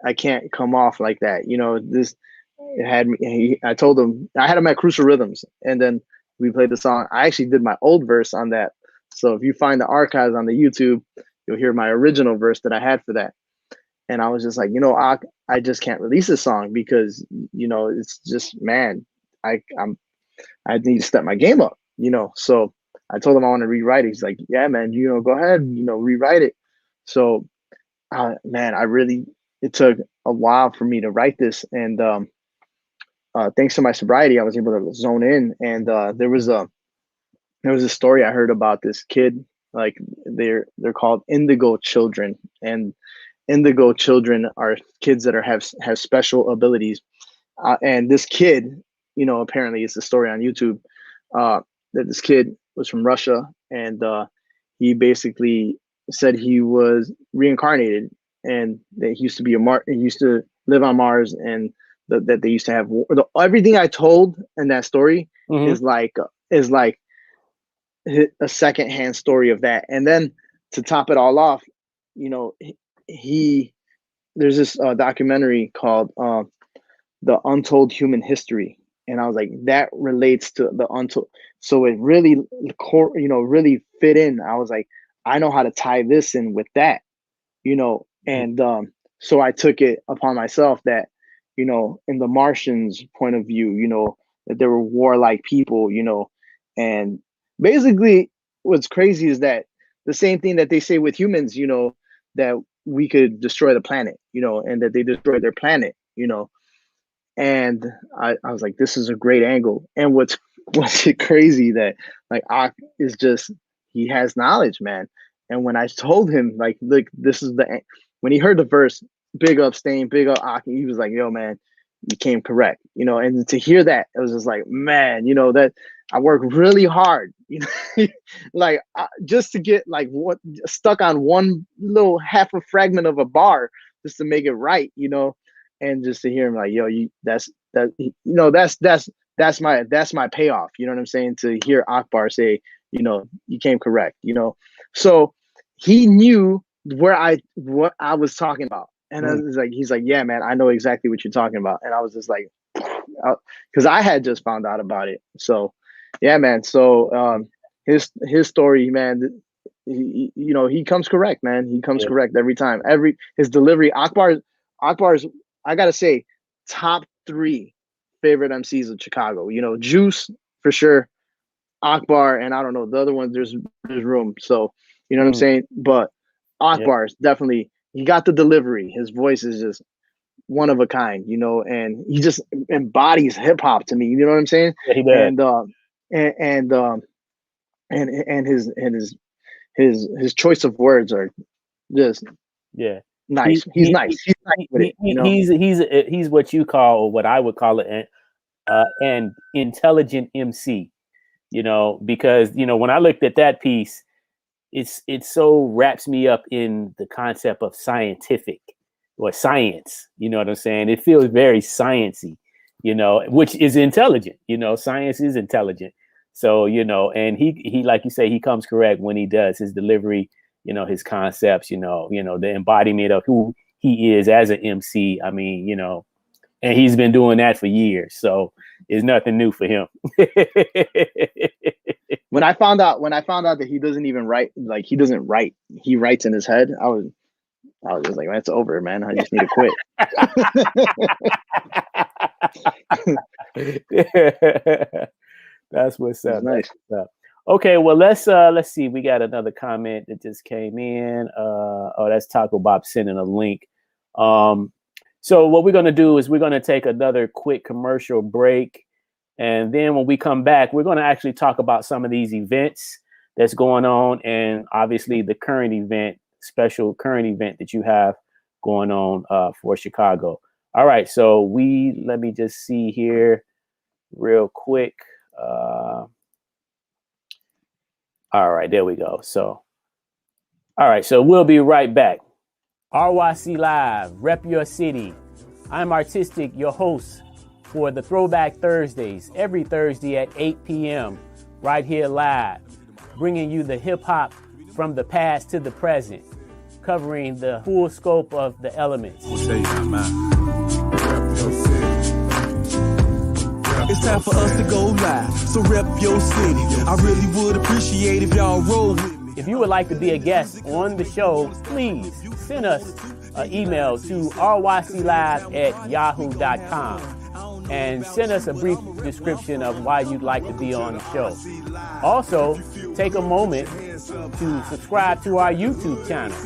I can't come off like that. It had me. I told him I had him at Crucial Rhythms, and then we played the song. I actually did my old verse on that. So if you find the archives on the YouTube, you'll hear my original verse that I had for that. And I was just like, I just can't release this song because, it's just, man, I need to step my game up, So I told him I want to rewrite it. He's like, yeah, man, go ahead, rewrite it. So, man, it took a while for me to write this. And thanks to my sobriety, I was able to zone in. And there was a story I heard about this kid, like they're called Indigo Children, and Indigo Children are kids that have special abilities. And this kid, apparently it's a story on YouTube, that this kid was from Russia, and he basically said he was reincarnated, and that he used to be he used to live on Mars, and that they used to have everything I told in that story is like a secondhand story of that. And then to top it all off, there's this documentary called The Untold Human History, and I was like, that relates to the untold. So it really really fit in. I was like, I know how to tie this in with that, and so I took it upon myself that in the Martians' point of view, that there were warlike people, and basically what's crazy is that the same thing that they say with humans, that we could destroy the planet, and that they destroyed their planet, and I was like, this is a great angle. And what's was it crazy that like Ak is just, he has knowledge, man. And when I told him like, look, this is when he heard the verse, big up Stain, big up Ak, he was like, yo, man, you came correct, and to hear that, it was just like, man, that I work really hard, like just to get like what stuck on one little half a fragment of a bar just to make it right, and just to hear him like, yo, that's my payoff, you know what I'm saying? To hear Akbar say, you came correct, so he knew what I was talking about. And I was like, he's like, yeah, man, I know exactly what you're talking about. And I was just like, because I had just found out about it. So, yeah, man. So his story, man, he comes correct, man. He comes correct every time. His delivery, Akbar's, I gotta say, top 3 favorite MCs of Chicago. Juice for sure, Akbar, and I don't know the other ones. There's room. So you know what I'm saying. But Akbar's definitely. He got the delivery. His voice is just one of a kind, and he just embodies hip hop to me. You know what I'm saying? Yeah, he does. And his choice of words are just nice. He's nice. He's nice with it. He's what you call, or what I would call it, an intelligent MC. Because when I looked at that piece, it so wraps me up in the concept of scientific or science. You know what I'm saying? It feels very sciencey, which is intelligent. Science is intelligent. So, and he like you say, he comes correct when he does his delivery, his concepts, the embodiment of who he is as an MC. I mean, and he's been doing that for years. So it's nothing new for him. When I found out that he doesn't even write, like he doesn't write, he writes in his head, I was just like, that's over, man. I just need to quit. That's what's up. Nice. Okay, well let's see. We got another comment that just came in. That's Taco Bob sending a link. So what we're gonna do is we're gonna take another quick commercial break. And then when we come back, we're going to actually talk about some of these events that's going on, and obviously the special current event that you have going on for Chicago. All right, so let me just see here real quick. All right, there we go. So, all right, so we'll be right back. RYC Live, rep your city. I'm Artistic, your host for the Throwback Thursdays, every Thursday at 8 p.m. right here live, bringing you the hip hop from the past to the present, covering the full scope of the elements. It's time for us to go live, so rep your city. I really would appreciate if y'all roll with me. If you would like to be a guest on the show, please send us an email to ryclive@yahoo.com. and send us a brief description of why you'd like to be on the show. Also, take a moment to subscribe to our YouTube channel.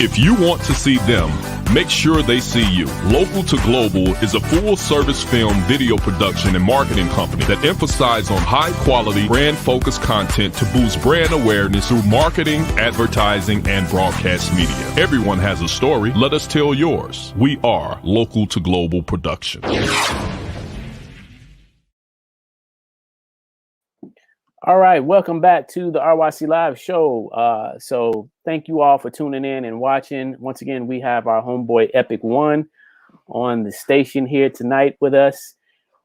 If you want to see them, make sure they see you. Local to Global is a full-service film, video production, and marketing company that emphasizes on high-quality, brand-focused content to boost brand awareness through marketing, advertising, and broadcast media. Everyone has a story. Let us tell yours. We are Local to Global Production. All right, welcome back to the RYC Live Show. So thank you all for tuning in and watching. Once again, we have our homeboy Epik1 on the station here tonight with us.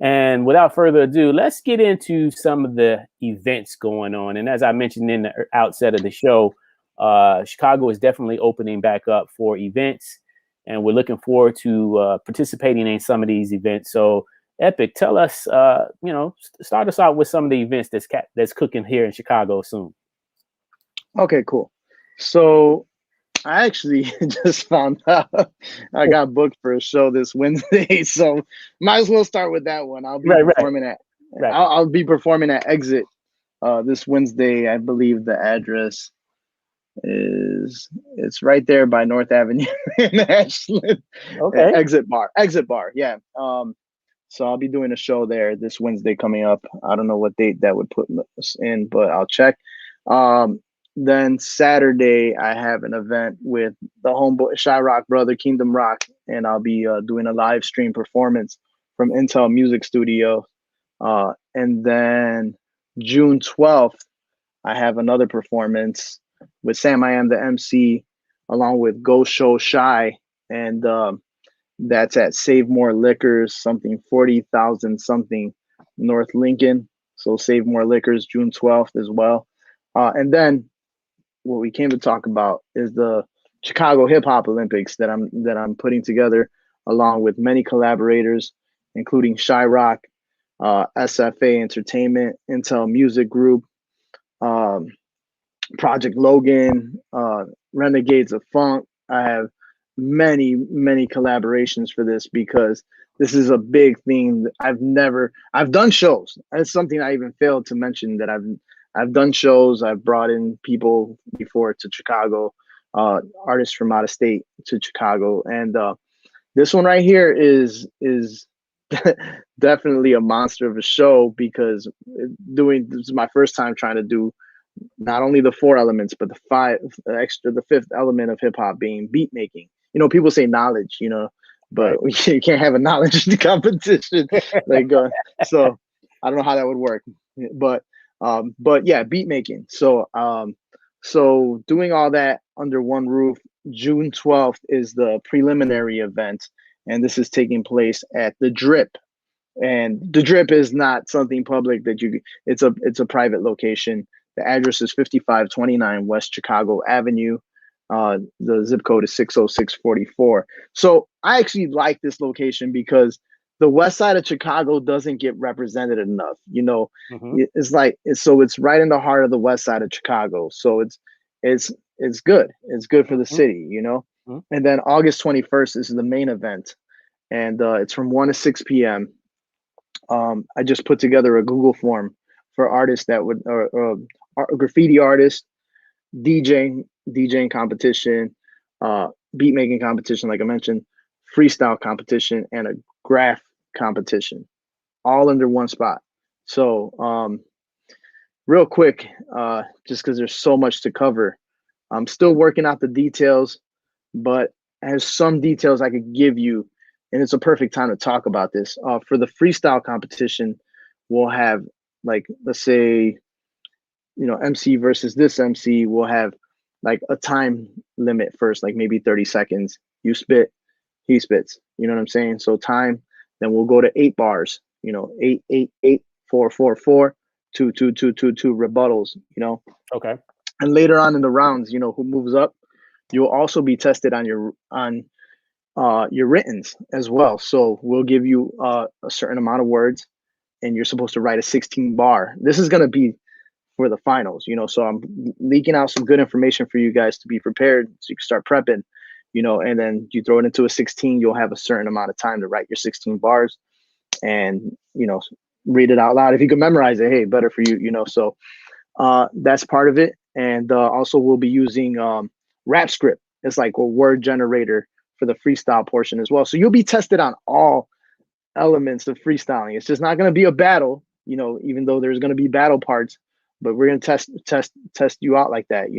And without further ado, let's get into some of the events going on. And as I mentioned in the outset of the show, Chicago is definitely opening back up for events. And we're looking forward to participating in some of these events. So Epik, tell us, start us out with some of the events that's cooking here in Chicago soon. Okay, cool. So I actually just found out I got booked for a show this Wednesday, so might as well start with that one. I'll be Right, performing at right. I'll be performing at Exit this Wednesday. I believe the address it's right there by North Avenue in Ashland. Okay. Exit Bar. Yeah. So I'll be doing a show there this Wednesday coming up. I don't know what date that would put us in, but I'll check. Then Saturday I have an event with the homeboy Shy Rock brother Kingdom Rock, and I'll be doing a live stream performance from Intel Music Studio. And then June 12th, I have another performance with Sam I Am the MC, along with Go Show Shy, and that's at Save More Liquors, something 40,000 something North Lincoln. So Save More Liquors, June 12th as well. And then what we came to talk about is the Chicago Hip Hop Olympics that I'm putting together along with many collaborators, including Shy Rock, SFA Entertainment, Intel Music Group, Project Logan, Renegades of Funk. I have many collaborations for this because this is a big thing. I've done shows. That's something I even failed to mention, that I've done shows. I've brought in people before to Chicago, artists from out of state to Chicago, and this one right here is definitely a monster of a show, because this is my first time trying to do not only the 4 elements, but the fifth element of hip hop being beat making. People say knowledge, but you can't have a knowledge competition. So I don't know how that would work, but yeah, beat making. So doing all that under one roof. June 12th is the preliminary event, and this is taking place at the Drip. And the Drip is not something public it's a private location. The address is 5529 West Chicago Avenue. The zip code is 60644. So I actually like this location because the west side of Chicago doesn't get represented enough. It's right in the heart of the west side of Chicago. So it's good. It's good for the city, And then August 21st is the main event, and it's from 1 to 6 p.m. I just put together a Google form for artists that would, graffiti artists, DJing competition, beat making competition, like I mentioned, freestyle competition, and a graph competition, all under one spot. So, real quick, just because there's so much to cover, I'm still working out the details, but there's some details I could give you, and it's a perfect time to talk about this. For the freestyle competition, we'll have, like, let's say, MC versus this MC, will have like a time limit first, like maybe 30 seconds. You spit, he spits. You know what I'm saying? So time, then we'll go to 8 bars, 8, 8, 8, 4, 4, 4, 2, 2, 2, 2, 2 rebuttals, Okay. And later on in the rounds, who moves up, you'll also be tested on your writtens as well. So we'll give you a certain amount of words, and you're supposed to write a 16 bar. This is going to be for the finals, so I'm leaking out some good information for you guys to be prepared, so you can start prepping, and then you throw it into a 16, you'll have a certain amount of time to write your 16 bars and, read it out loud. If you can memorize it, hey, better for you, so that's part of it. And also we'll be using Rap Script. It's like a word generator for the freestyle portion as well. So you'll be tested on all elements of freestyling. It's just not going to be a battle, even though there's going to be battle parts, but we're going to test you out like that.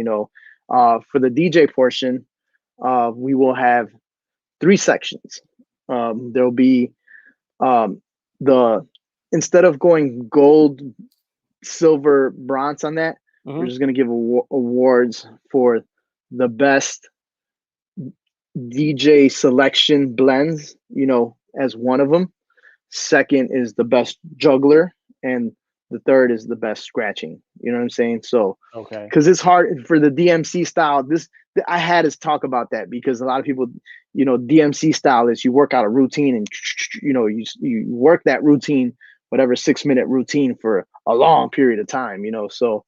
For the DJ portion, we will have 3 sections. There'll be instead of going gold, silver, bronze on that, we're just going to give awards for the best DJ selection blends, as one of them. Second is the best juggler, and the third is the best scratching. You know what I'm saying? So, okay, because it's hard for the DMC style. I had to talk about that because a lot of people, DMC style is you work out a routine and you work that routine, whatever 6-minute routine, for a long period of time. So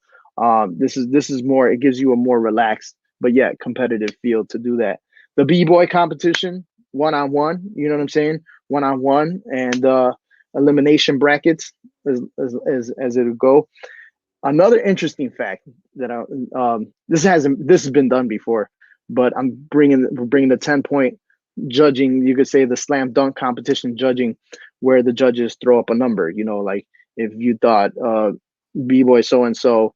this is more. It gives you a more relaxed but yeah, competitive field to do that. The b-boy competition, 1-on-1, you know what I'm saying? 1-on-1 and elimination brackets as it would go. Another interesting fact that this has been done before, but we're bringing the 10-point judging. You could say the slam dunk competition judging, where the judges throw up a number. You know, like if you thought b-boy so and so,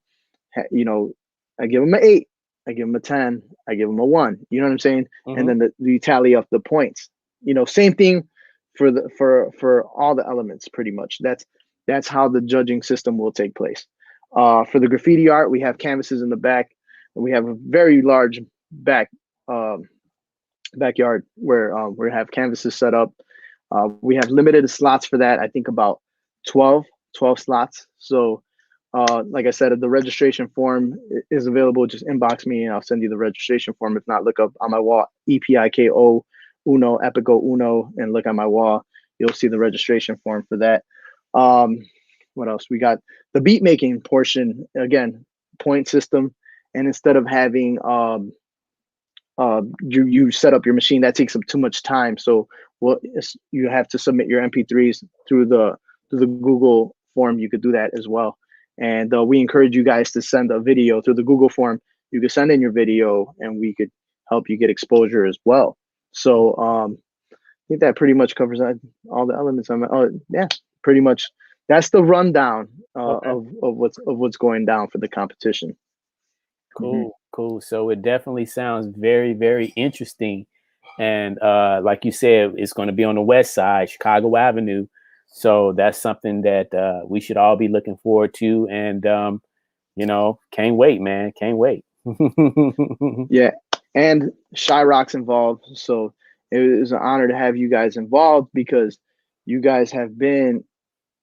you know, I give him an 8, I give him a 10, I give him a 1. You know what I'm saying? And then you tally up the points. You know, same thing for all the elements. Pretty much, that's how the judging system will take place. For the graffiti art, we have canvases in the back, and we have a very large backyard where we have canvases set up. We have limited slots for that. I think about 12 slots. So like I said, the registration form is available. Just inbox me and I'll send you the registration form. If not, look up on my wall, Epik1, Epik1, and look on my wall. You'll see the registration form for that. What else? We got the beat making portion, again, point system. And instead of having you set up your machine, that takes up too much time. So you have to submit your MP3s through the Google form. You could do that as well. And we encourage you guys to send a video through the Google form. You could send in your video and we could help you get exposure as well. So I think that pretty much covers all the elements. Yeah, pretty much. That's the rundown of what's going down for the competition. Cool. So it definitely sounds very, very interesting. And like you said, it's going to be on the west side, Chicago Avenue. So that's something that we should all be looking forward to. And, you know, can't wait, man. Can't wait. Yeah. And Shyrock's involved. So it is an honor to have you guys involved, because you guys have been,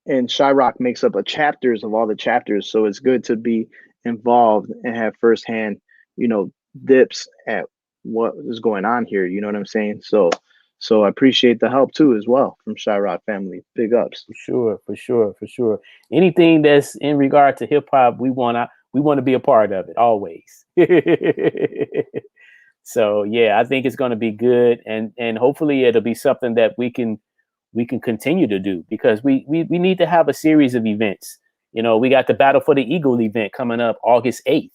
and Shyrock makes up a chapters of all the chapters. So it's good to be involved and have firsthand, you know, dips at what is going on here. You know what I'm saying? So I appreciate the help too, as well, from Shyrock family. Big ups. For sure. Anything that's in regard to hip hop, we want to be a part of it always. So yeah, I think it's going to be good, and hopefully it'll be something that we can continue to do, because we need to have a series of events. You know, we got the Battle for the Eagle event coming up August 8th.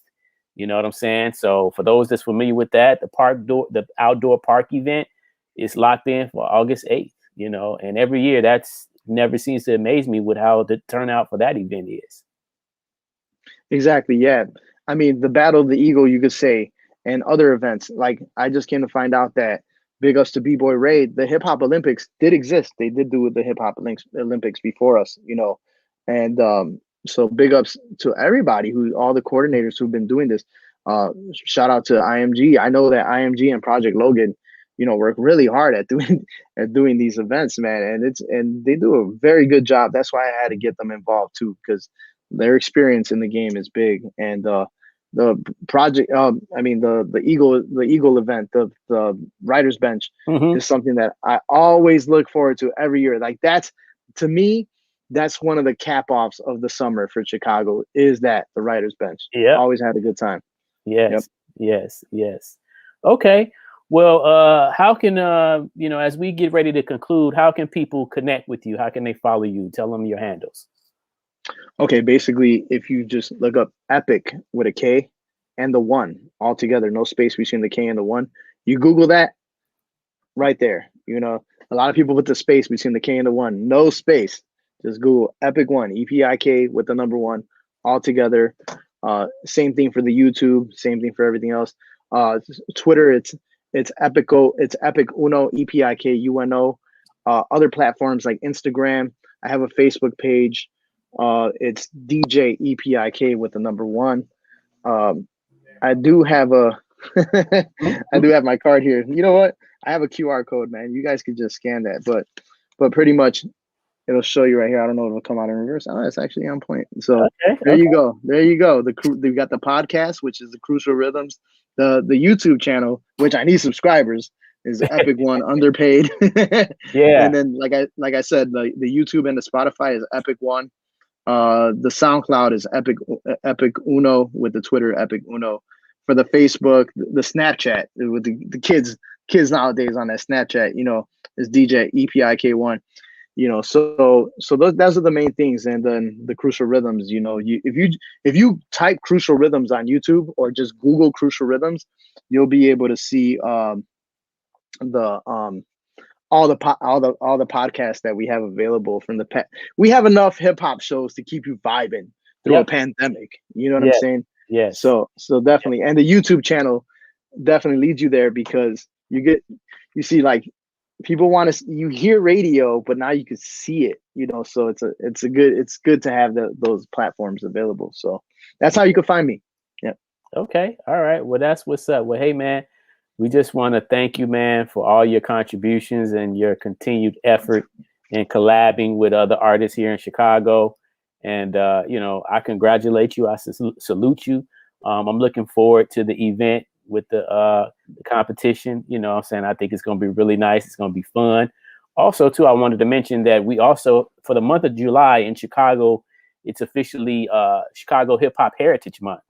You know what I'm saying? So for those that's familiar with that, the outdoor park event is locked in for August 8th, you know, and every year that's never seems to amaze me with how the turnout for that event is. Exactly. Yeah. I mean, the Battle of the Eagle, you could say, and other events. Like, I just came to find out that, big ups to B-Boy Raid, the Hip Hop Olympics did exist. They did do the Hip Hop Olympics before us, you know. And so big ups to everybody, all the coordinators who've been doing this. Shout out to IMG. I know that IMG and Project Logan, you know, work really hard at doing these events, man. And they do a very good job. That's why I had to get them involved too, because their experience in the game is big. And the project, the Eagle event, the Writers Bench, is something that I always look forward to every year. Like, that's, to me, that's one of the cap-offs of the summer for Chicago, is that the Writers Bench. Yeah, always had a good time. Yes. Okay. Well, how can you know, as we get ready to conclude, how can people connect with you? How can they follow you? Tell them your handles. Okay, basically, if you just look up Epik with a K and the 1 all together, no space between the K and the 1, you Google that, right there. You know, a lot of people put the space between the K and the 1, no space. Just Google Epik1, Epik with the number 1 all together. Same thing for the YouTube, same thing for everything else. Twitter, it's Epik1, Epik1. Other platforms like Instagram, I have a Facebook page. It's DJ Epik with the number 1. I do have I do have my card here. You know what? I have a QR code, man. You guys can just scan that, but pretty much it'll show you right here. I don't know if it'll come out in reverse. Oh, it's actually on point. So there you go. They've got the podcast, which is the Crucial Rhythms. The YouTube channel, which I need subscribers, is Epik1 underpaid. Yeah. And then like I said, the YouTube and the Spotify is Epik1. The SoundCloud is Epik1 with the Twitter Epik1. for the Facebook, the Snapchat with the kids nowadays on that Snapchat, you know, is DJ Epik1. You know, so those are the main things. And then the Crucial Rhythms, you know, if you type Crucial Rhythms on YouTube or just Google Crucial Rhythms, you'll be able to see all the podcasts that we have available from the past. We have enough hip hop shows to keep you vibing through a pandemic. You know what I'm saying? Yes. So definitely, and the YouTube channel definitely leads you there, because you see, like, people want to, you hear radio, but now you can see it, you know, so it's good to have those platforms available. So that's how you can find me. Yeah. Okay. All right. Well, that's what's up. Well, hey, man, we just want to thank you, man, for all your contributions and your continued effort in collabing with other artists here in Chicago. And, you know, I congratulate you. I salute you. I'm looking forward to the event with the competition. You know what I'm saying? I think it's going to be really nice. It's going to be fun. Also, too, I wanted to mention that we also, for the month of July in Chicago, it's officially Chicago Hip Hop Heritage Month.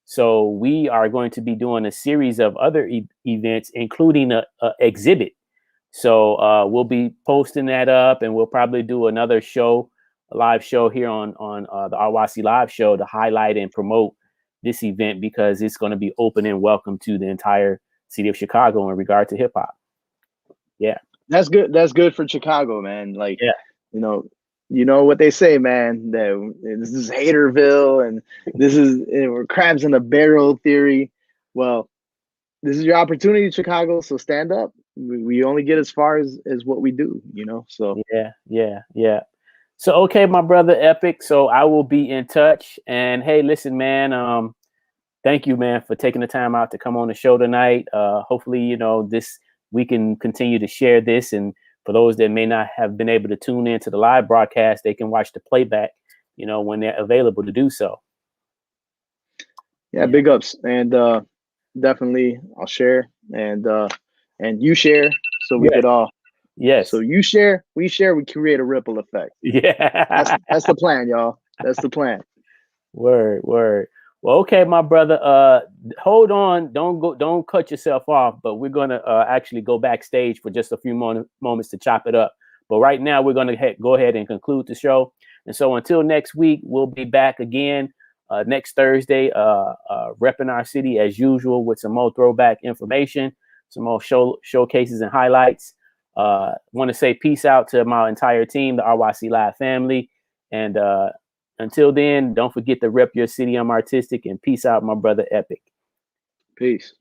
So we are going to be doing a series of other events, including a exhibit. So we'll be posting that up, and we'll probably do another show, a live show here on the RYC Live Show to highlight and promote this event, because it's going to be open and welcome to the entire city of Chicago in regard to hip hop. Yeah. That's good. That's good for Chicago, man. Like, you know what they say, man, that this is Haterville and this is crabs in a barrel theory. Well, this is your opportunity, Chicago. So stand up. We only get as far as what we do, you know? So yeah. So, okay, my brother Epik. So I will be in touch. And hey, listen, man, thank you, man, for taking the time out to come on the show tonight. Hopefully, you know, we can continue to share this. And for those that may not have been able to tune into the live broadcast, they can watch the playback, you know, when they're available to do so. Yeah, big ups. And definitely I'll share, and you share, so we could all. Yes. So you share, we share, we create a ripple effect. Yeah. That's the plan, y'all. That's the plan. Word. Well, okay, my brother. Hold on. Don't cut yourself off. But we're gonna actually go backstage for just a few moments to chop it up. But right now, we're gonna go ahead and conclude the show. And so until next week, we'll be back again next Thursday, repping our city as usual with some more throwback information, some more showcases and highlights. Want to say peace out to my entire team, the RYC Live family. And until then, don't forget to rep your city. I'm artistic, and peace out, my brother Epik. Peace.